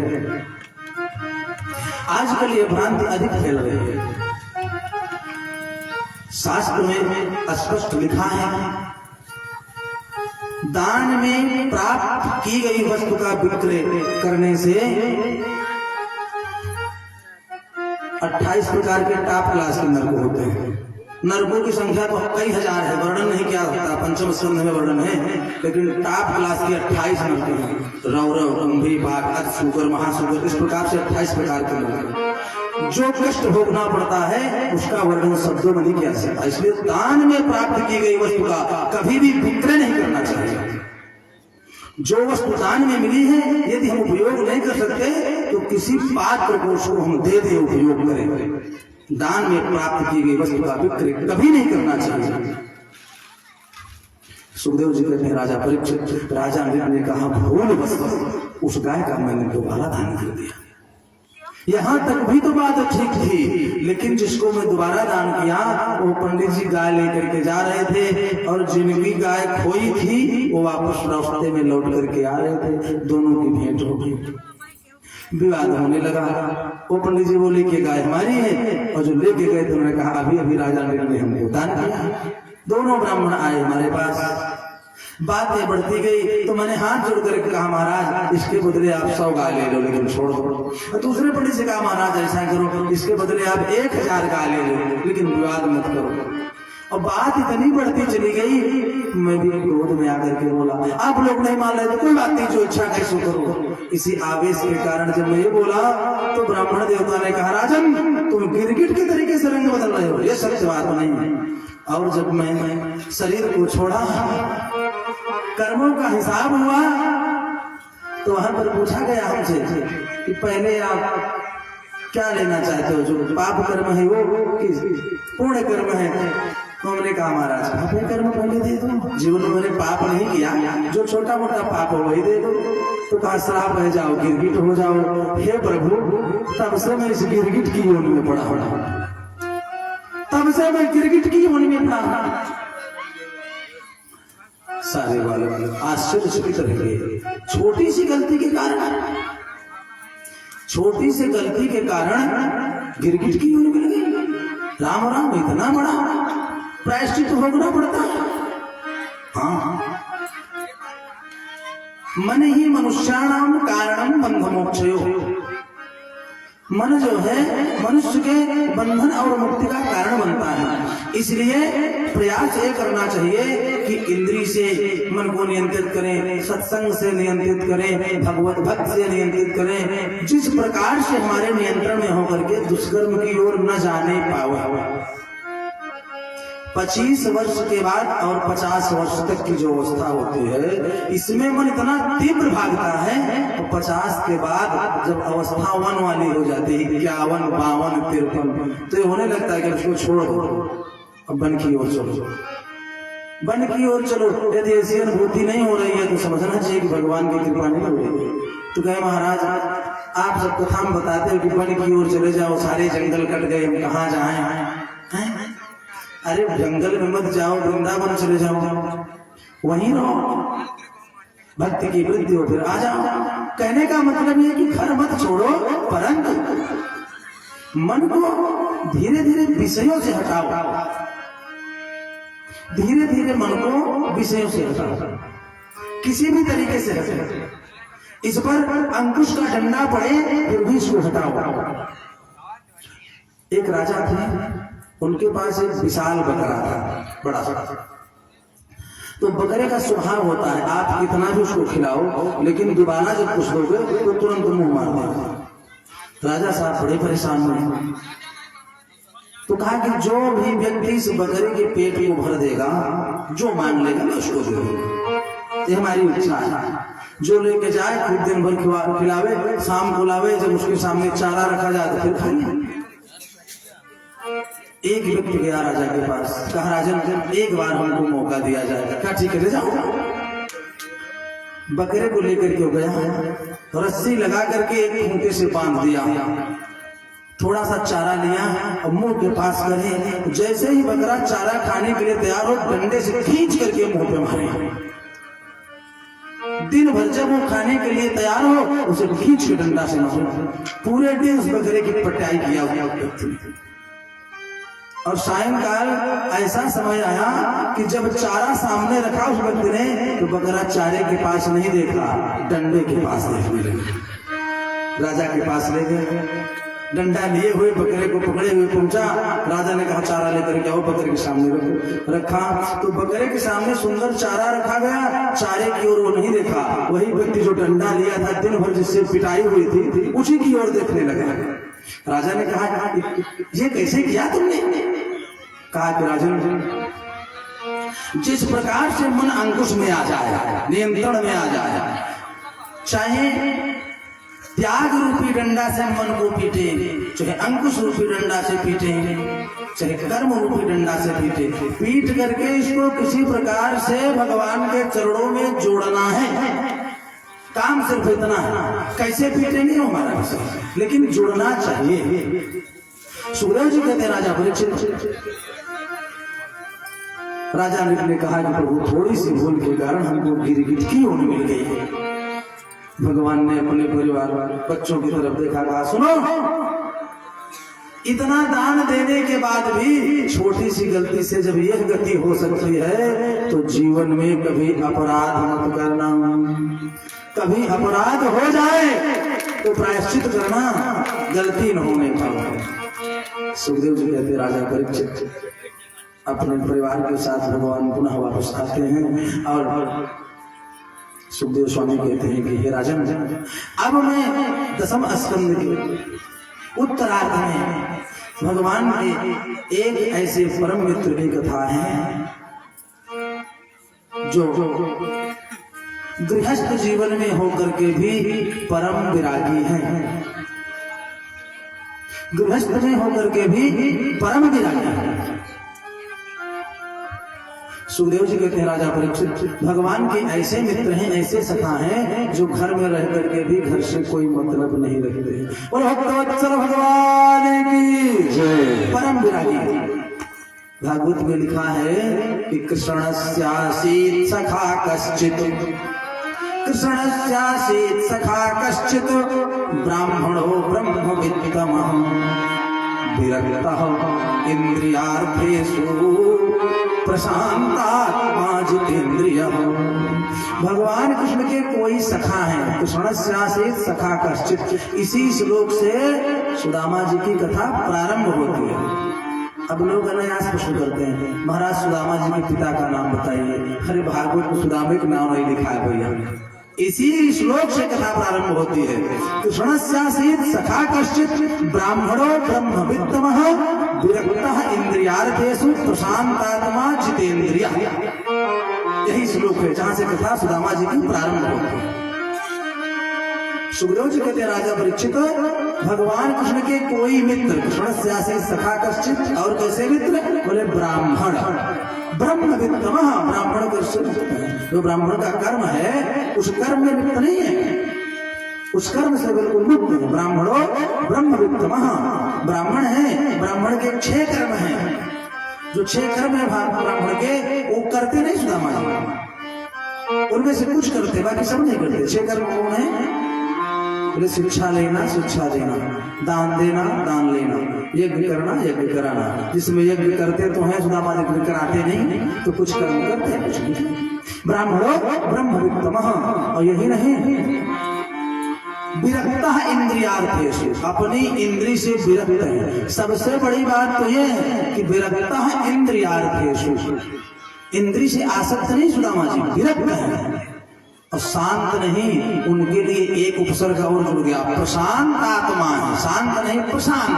आजकल ये भ्रांति अधिक फैल रही है। शास्त्र में स्पष्ट लिखा है, दान में प्राप्त की गई वस्तु का विक्रय करने से 28 प्रकार के टॉप क्लास के नरक होते हैं। नरकों की संख्या तो कई हजार है, वर्णन नहीं किया होता, पंचम स्कंध में वर्णन है, लेकिन टॉप क्लास के 28 नरक हैं। रौरव, रंभी, बाघ, शुगर, महाशुगर, इस प्रकार से 28 प्रकार के नरक। जो कष्ट भोगना पड़ता है उसका वर्णन शब्दों में नहीं किया सकता। इसलिए दान में प्राप्त की गई वस्तु का कभी भी विक्रय नहीं करना चाहिए। जो वस्तु दान में मिली है यदि हम उपयोग नहीं कर सकते तो किसी पात्र को उसको हम दे दे, उपयोग करें। दान में प्राप्त की गई वस्तु का विक्रय कभी नहीं करना चाहिए। सुखदेव जी कहते हैं, राजा परीक्षित, राजा ने कहा भूलवश उस गाय का मैंने दोबारा दान कर दिया। यहां तक भी तो बात ठीक थी, लेकिन जिसको मैं दोबारा दान किया वो पंडित जी गाय लेकर के जा रहे थे और जिनकी गाय खोई थी वो वापस रास्ते में लौट करके आ रहे थे। दोनों की भेंट हो गई, विवाद होने लगा। वो पंडित जी बोले कि गाय हमारी है, और जो लेके गए थे उन्होंने कहा अभी अभी राजा ने हमको दान किया। दोनों ब्राह्मण आए हमारे पास, बातें बढ़ती गई तो मैंने हाथ जोड़ करके कहा, महाराज इसके बदले आप 100 गाय ले लो, लेकिन छोड़ दो। दूसरे पंडित से कहा, महाराज ऐसा करो, इसके बदले आप 1000 गाय ले लो, लेकिन विवाद मत करो। और बात इतनी बढ़ती चली गई, मैं भी क्रोध में आकर के बोला, आप लोग नहीं मान रहे तो कोई बात नहीं, जो इच्छा कैसे करो। इसी आवेश के कारण जब मैं ये बोला तो ब्राह्मण देवता ने कहा, राजन तुम गिरगिट के तरीके से रंग बदल रहे हो, ये सत्य बात नहीं है। और जब मैं शरीर को छोड़ा, कर्मों का हिसाब हुआ, तो वहां पर पूछा गया हमसे कि पहले आप क्या लेना चाहते हो, जो पाप कर्म है वो कि पुण्य कर्म है। तो हमने कहा, महाराज पाप कर्म पहले दे दो, जीवन में मैंने पाप नहीं किया, जो छोटा मोटा पाप हो वही दे दो। तो कहा, श्राप रह जाओ, गिरगिट हो जाओ। हे प्रभु, तब से मैं इस गिरगिट की योनि में पड़ा, तब से मैं गिरगिट की योनि में पड़ा। सारे वाले आश्चर्यचकित रह गए। छोटी सी गलती के कारण, छोटी सी गलती के कारण गिरगिट की योनि मिल गई। राम राम, इतना बड़ा प्रायश्चित भोगना पड़ता है। हाँ, मन ही मनुष्याणाम कारणम बंध मोक्षयो। मन जो है मनुष्य के बंधन और मुक्ति का कारण बनता है। इसलिए प्रयास ये करना चाहिए कि इंद्री से मन को नियंत्रित करें, सत्संग से नियंत्रित करें, भगवत भक्त से नियंत्रित करें, जिस प्रकार से हमारे नियंत्रण में होकर के दुष्कर्म की ओर न जाने पावे। 25 वर्ष के बाद और 50 वर्ष तक की जो अवस्था होती है, इसमें मन इतना तीव्र भागता है। तो 50 के बाद जब अवस्था वन वाली हो जाती है, 51, 52, 53, तो ये होने लगता है कि उसको छोड़ दो, अब वन की ओर चलो, वन की ओर चलो। यदि ऐसी अनुभूति नहीं हो रही है तो समझना चाहिए कि भगवान की कृपा नहीं हो रही है। तो कहे, महाराज आप सब कथा में बताते हो कि वन की ओर चले जाओ, सारे जंगल कट गए, हम कहाँ जाए। अरे जंगल में मत जाओ, वृंदावन चले जाओ, वहीं रहो, भक्ति की वृद्धि हो, फिर आ जाओ। कहने का मतलब ये कि घर मत छोड़ो, परंतु मन को धीरे धीरे विषयों से हटाओ, धीरे धीरे मन को विषयों से हटाओ, किसी भी तरीके से हटाओ। इस पर अंकुश का डंडा पड़े फिर भी इसको हटाओ। एक राजा थे, उनके पास एक विशाल बकरा था, बड़ा सा। तो बकरे का स्वभाव होता है, आप कितना भी उसको खिलाओ, लेकिन दोबारा जब कुछ दोगे तो तुरंत मुंह मार देगा। राजा साहब बड़े परेशान हुए, तो कहा कि जो भी व्यक्ति इस बकरे के पेट को भर देगा, जो मांग लेगा मैं उसको दे दूंगा, ये हमारी इच्छा है। जो लेके जाए खूब दिन भर खिलावे, शाम को लावे, जब उसके सामने चारा रखा जाए तो फिर खाइए। एक व्यक्ति गया राजा के पास, कहा राजन एक बार हमको मौका दिया जाएगा। क्या ठीक है ले जाओ। बकरे को लेकर के गया, रस्सी लगा करके एक खूंटे से बांध दिया, थोड़ा सा चारा लिया और मुंह के पास करे, जैसे ही बकरा चारा खाने के लिए तैयार हो डंडे से खींच करके मुंह पे मारे। दिन भर जब वो खाने के लिए तैयार हो उसे खींच के डंडा से मारो। पूरे दिन उस बकरे की पटाई किया और सायंकाल ऐसा समय आया कि जब चारा सामने रखा उस व्यक्ति ने तो बकरा चारे के पास नहीं देखा, डंडे के पास देखने लगे। राजा के पास ले गए, डंडा लिए हुए बकरे को पकड़े हुए पहुंचा। राजा ने कहा चारा लेकर के आओ, बकरे के सामने रखा तो बकरे के सामने सुंदर चारा रखा गया, चारे की ओर वो नहीं देखा। वही व्यक्ति जो डंडा लिया था दिन भर जिससे पिटाई हुई थी उसी की ओर देखने लगा। राजा ने कहा ये कैसे किया तुमने? कहा कि राजन जिस प्रकार से मन अंकुश में आ जाए, नियंत्रण में आ जाए, चाहे त्याग रूपी डंडा से मन को पीटे, चाहे अंकुश रूपी डंडा से पीटे, चाहे कर्म रूपी डंडा से पीटे, पीट करके इसको किसी प्रकार से भगवान के चरणों में जोड़ना है। काम सिर्फ इतना है, कैसे पीटेंगे हमारा विषय, लेकिन जुड़ना चाहिए। सुखदेव जी कहते राजा परीक्षित, राजा ने कहा कि प्रभु थोड़ी सी भूल के कारण हमको गिरगिटकी होने मिल गई है। भगवान ने अपने परिवार बच्चों की तरफ देखा, कहा सुनो इतना दान देने के बाद भी छोटी सी गलती से जब यह गति हो सकती है तो जीवन में कभी अपराध मत करना। कभी अपराध हो जाए तो प्रायश्चित करना, गलती न होने पाए। सुखदेव जी कहते राजा परीक्षित अपने परिवार के साथ भगवान पुनः वापस आते हैं और सुखदेव स्वामी कहते हैं कि हे राजन अब मैं दसम स्कंद के उत्तरार्ध में भगवान के एक ऐसे परम मित्र की कथा है जो गृहस्थ जीवन में होकर के भी परम विरागी हैं, गृहस्थ में होकर के भी परम विरागी हैं। सुखदेव जी कहते हैं राजा परीक्षित भगवान के ऐसे मित्र हैं, ऐसे सखा हैं जो घर में रह करके भी घर से कोई मतलब नहीं रखते। और भक्तवत्सल भगवान की जय। परम विरागी भागवत में लिखा है कि कृष्णस्यासीत् सखा कश्चित्, कृष्णस्यासीत् सखा कश्चित् ब्राह्मणो ब्रह्मवित्तमः विरक्तः इंद्रियार्थेषु प्रशांतात्मा जितेंद्रियः। भगवान कृष्ण के कोई सखा है, कृष्णस्यासीत् सखा कश्चित्, इसी श्लोक से सुदामा जी की कथा प्रारंभ होती है। अब लोग अनायास प्रश्न करते हैं महाराज सुदामा जी के पिता का नाम बताइए। अरे भागवत में सुदामा का नाम नहीं लिखा है भैया, इसी श्लोक से कथा प्रारंभ होती है। कृष्णस्यासीत् सखा कश्चित् ब्राह्मणो ब्रह्मवित्तमः विरक्तः इंद्रियार्थेषु प्रशांतात्मा जितेंद्रियः। यही श्लोक है जहां से कथा सुदामा जी की प्रारंभ होती है। सुखदेव जी कहते राजा परीक्षित भगवान कृष्ण के कोई मित्र, कृष्णस्यासीत् सखा कश्चित्, और कैसे मित्र बोले ब्राह्मण ब्रह्मवित्तमः, ब्राह्मण जो ब्राह्मण का कर्म है उस कर्म में लिप्त नहीं है, उस कर्म से बिल्कुल मुक्त है। ब्राह्मणो ब्रह्मवित्तमः, ब्राह्मण है, ब्राह्मण के 6 कर्म हैं, जो 6 कर्म है ब्राह्मण के वो करते नहीं सुदामा जी, उनमें से कुछ करते बाकी सब नहीं करते। 6 कर्म कौन है बोले शिक्षा लेना शिक्षा देना, दान देना दान लेना, यज्ञ करना यज्ञ कराना। जिसमें यज्ञ करते तो हैं सुदामा जी कराते नहीं तो कुछ कर्म करते हैं कुछ नहीं। ब्राह्मणो ब्रह्मवित्तमः, और यही नहीं विरक्तः इंद्रियार्थेषु, अपनी इंद्री से विरक्त है। सबसे बड़ी बात तो यह है कि विरक्तः इंद्रियार्थेषु, इंद्री से आसक्त नहीं सुदामा जी, विरक्त है। और शांत नहीं, उनके लिए एक उपसर्ग और जुड़ गया, प्रशांत आत्मा है, शांत नहीं प्रशांत,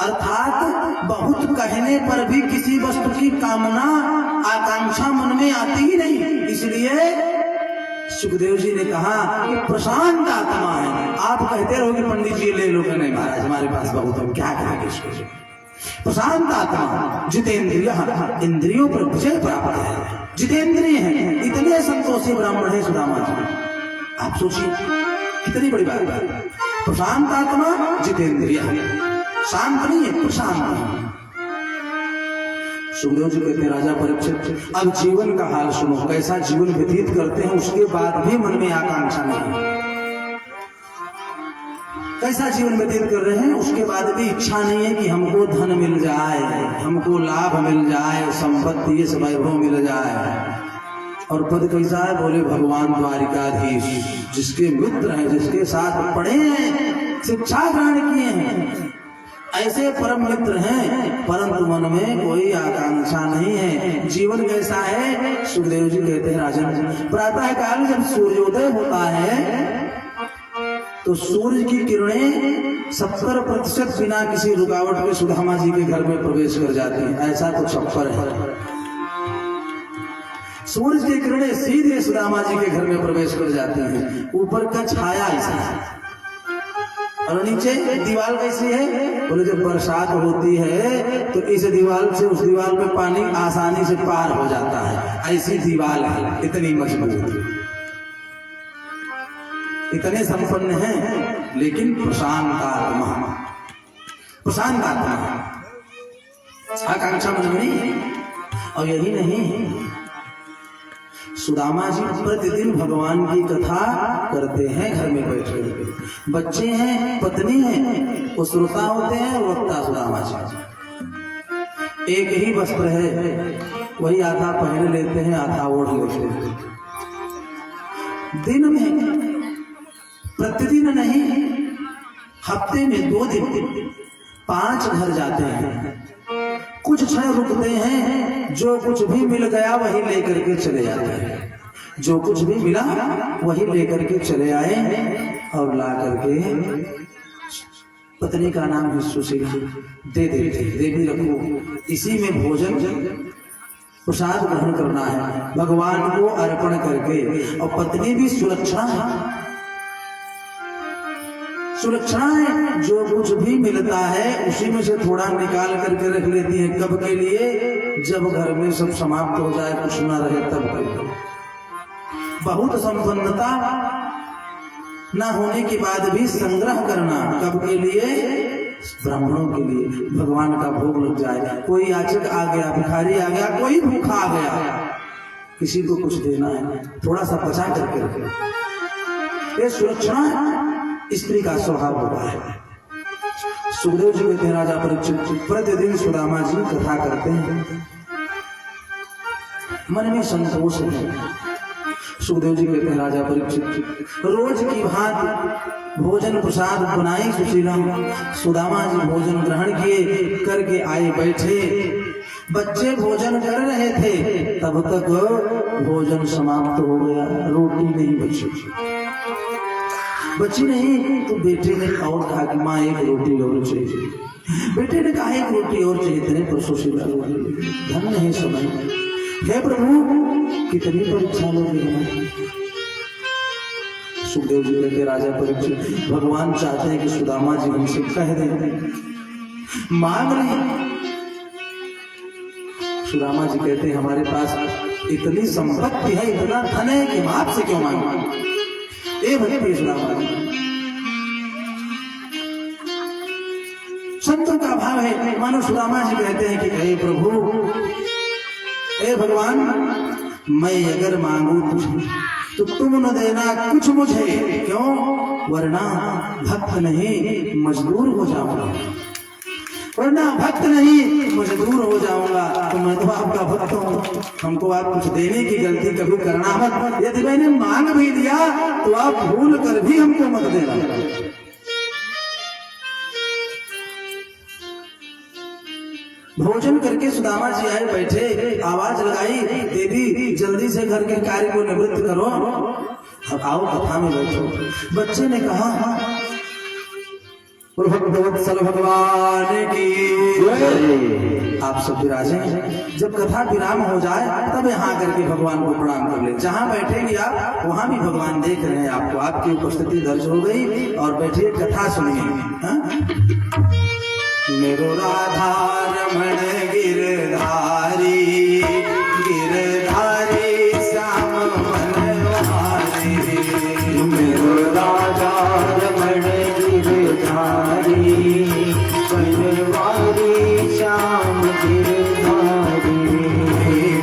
अर्थात बहुत कहने पर भी किसी वस्तु की कामना आकांक्षा मन में आती ही नहीं, इसलिए सुखदेव जी ने कहा कि प्रशांत आत्मा है। आप कहते रहो कि पंडित जी ले लो, नहीं महाराज हमारे पास बहुत हम क्या कहेंगे इसको। प्रशांत आत्मा जितेंद्रिय, इंद्रियों पर विजय प्राप्त है, जितेंद्रिय है। इतने संतोषी ब्राह्मण है सुदामा जी, आप सोचिए कितनी बड़ी बात है। प्रशांत आत्मा जितेंद्रिय, शांत नहीं है, प्रशांत है। सुखदेव जी कहते हैं राजा परीक्षित अब जीवन का हाल सुनो, कैसा जीवन व्यतीत करते हैं उसके बाद भी मन में आकांक्षा नहीं। कैसा जीवन व्यतीत कर रहे हैं उसके बाद भी इच्छा नहीं है कि हमको धन मिल जाए, हमको लाभ मिल जाए, संपत्ति ये वैभव मिल जाए। और पद कैसा है, बोले भगवान द्वारिकाधीश, जिसके मित्र हैं, जिसके साथ पढ़े हैं, शिक्षा ग्रहण किए हैं, ऐसे परम मित्र हैं, परंतु मन में कोई आकांक्षा नहीं है। जीवन कैसा है, सुखदेव जी कहते हैं राजन प्रातः काल जब सूर्योदय होता है तो सूर्य की किरणें 70% बिना किसी रुकावट के सुदामा जी के घर में प्रवेश कर जाती हैं। ऐसा तो छप्पर है, सूरज की किरणें सीधे सुदामा जी के घर में प्रवेश कर जाती हैं। ऊपर का छाया ऐसा है और नीचे दीवार कैसी है, बोले जब बरसात होती है तो इस दीवार से उस दीवार पे पानी आसानी से पार हो जाता है, ऐसी दीवार है, इतनी मजबूत, इतने संपन्न हैं, लेकिन प्रशांत आत्मा, प्रशांत आत्मा, आकांक्षा मन में नहीं है। और यही नहीं, सुदामा जी प्रतिदिन भगवान की कथा करते हैं घर में बैठ कर। बच्चे हैं, पत्नी है, वो श्रोता होते हैं, वक्ता सुदामा जी। एक ही वस्त्र है, वही आधा पहन लेते हैं, आधा ओढ़ लेते हैं। दिन में, प्रतिदिन नहीं, हफ्ते में 2 दिन 5 घर जाते हैं। कुछ क्षण रुकते हैं, जो कुछ भी मिल गया वही लेकर के चले जाते हैं, जो कुछ भी मिला वही लेकर के चले आए और ला करके पत्नी का नाम विश्व से दे देते, दे भी रखो, इसी में भोजन प्रसाद ग्रहण करना है, भगवान को अर्पण करके। और पत्नी भी सुरक्षा है, सुरक्षा है, जो कुछ भी मिलता है उसी में से थोड़ा निकाल करके रख लेती है। कब के लिए, जब घर में सब समाप्त हो जाए, कुछ न रहे तब के लिए। बहुत संपन्नता न होने के बाद भी संग्रह करना, कब के लिए, ब्राह्मणों के लिए, भगवान का भोग लग जाए। कोई याचक आ गया, भिखारी आ गया, कोई भूखा आ गया, किसी को कुछ देना है, थोड़ा सा बचा करके रखे। ये सुरक्षा स्त्री का स्वभाव होता है। सुखदेव जी कहते हैं राजा परीक्षित प्रतिदिन सुदामा जी कथा करते हैं, मन में संतोष है। सुखदेव जी कहते हैं राजा परीक्षित रोज की भांति भोजन प्रसाद बनाई सुशीला, सुदामा जी भोजन ग्रहण किए, करके आए बैठे। बच्चे भोजन कर रहे थे, तब तक भोजन समाप्त हो गया, रोटी नहीं बची नहीं। तो बेटे ने और कहा कि माँ एक रोटी और चाहिए। बेटे ने कहा एक रोटी और चाहिए, इतने पर सुशीला धन नहीं समय, हे प्रभु कितनी परीक्षा लोगे। सुखदेव जी कहते राजा परीक्षित भगवान चाहते हैं कि सुदामा जी हमसे कह दें, मांग रहे। सुदामा जी कहते हैं हमारे पास इतनी संपत्ति है, इतना धन है कि हम आपसे क्यों मांगे। ए भक्ति सुदामा जी, संतों का भाव है। मानो सुदामा जी कहते हैं कि हे प्रभु, हे भगवान, मैं अगर मांगू तो तुम न देना कुछ मुझे, क्यों, वरना भक्त नहीं मजबूर हो जाऊंगा, वरना भक्त नहीं मजबूर हो जाऊंगा। तो मैं तो आपका भक्त हूँ, हमको आप कुछ देने की गलती कभी करना मत। यदि मैंने मांग भी दिया तो आप भूल कर भी हमको मत देना। भोजन करके सुदामा जी आए बैठे, आवाज लगाई, देवी जल्दी से घर के कार्य को निवृत्त करो, अब आओ कथा में बैठो। बच्चे ने कहा भगवत्सल भगवान की जय। आप सब विराजें। जब कथा विराम हो जाए तब यहाँ करके भगवान को प्रणाम कर ले। जहाँ बैठेंगे आप वहाँ भी भगवान देख रहे हैं आपको, आपकी उपस्थिति दर्ज हो गई। और बैठिए, कथा सुनिए। मेरो राधा रमण गिरधारी, गिरधारी श्याम मनवारी। मेरो राधा रमण गिरधारी,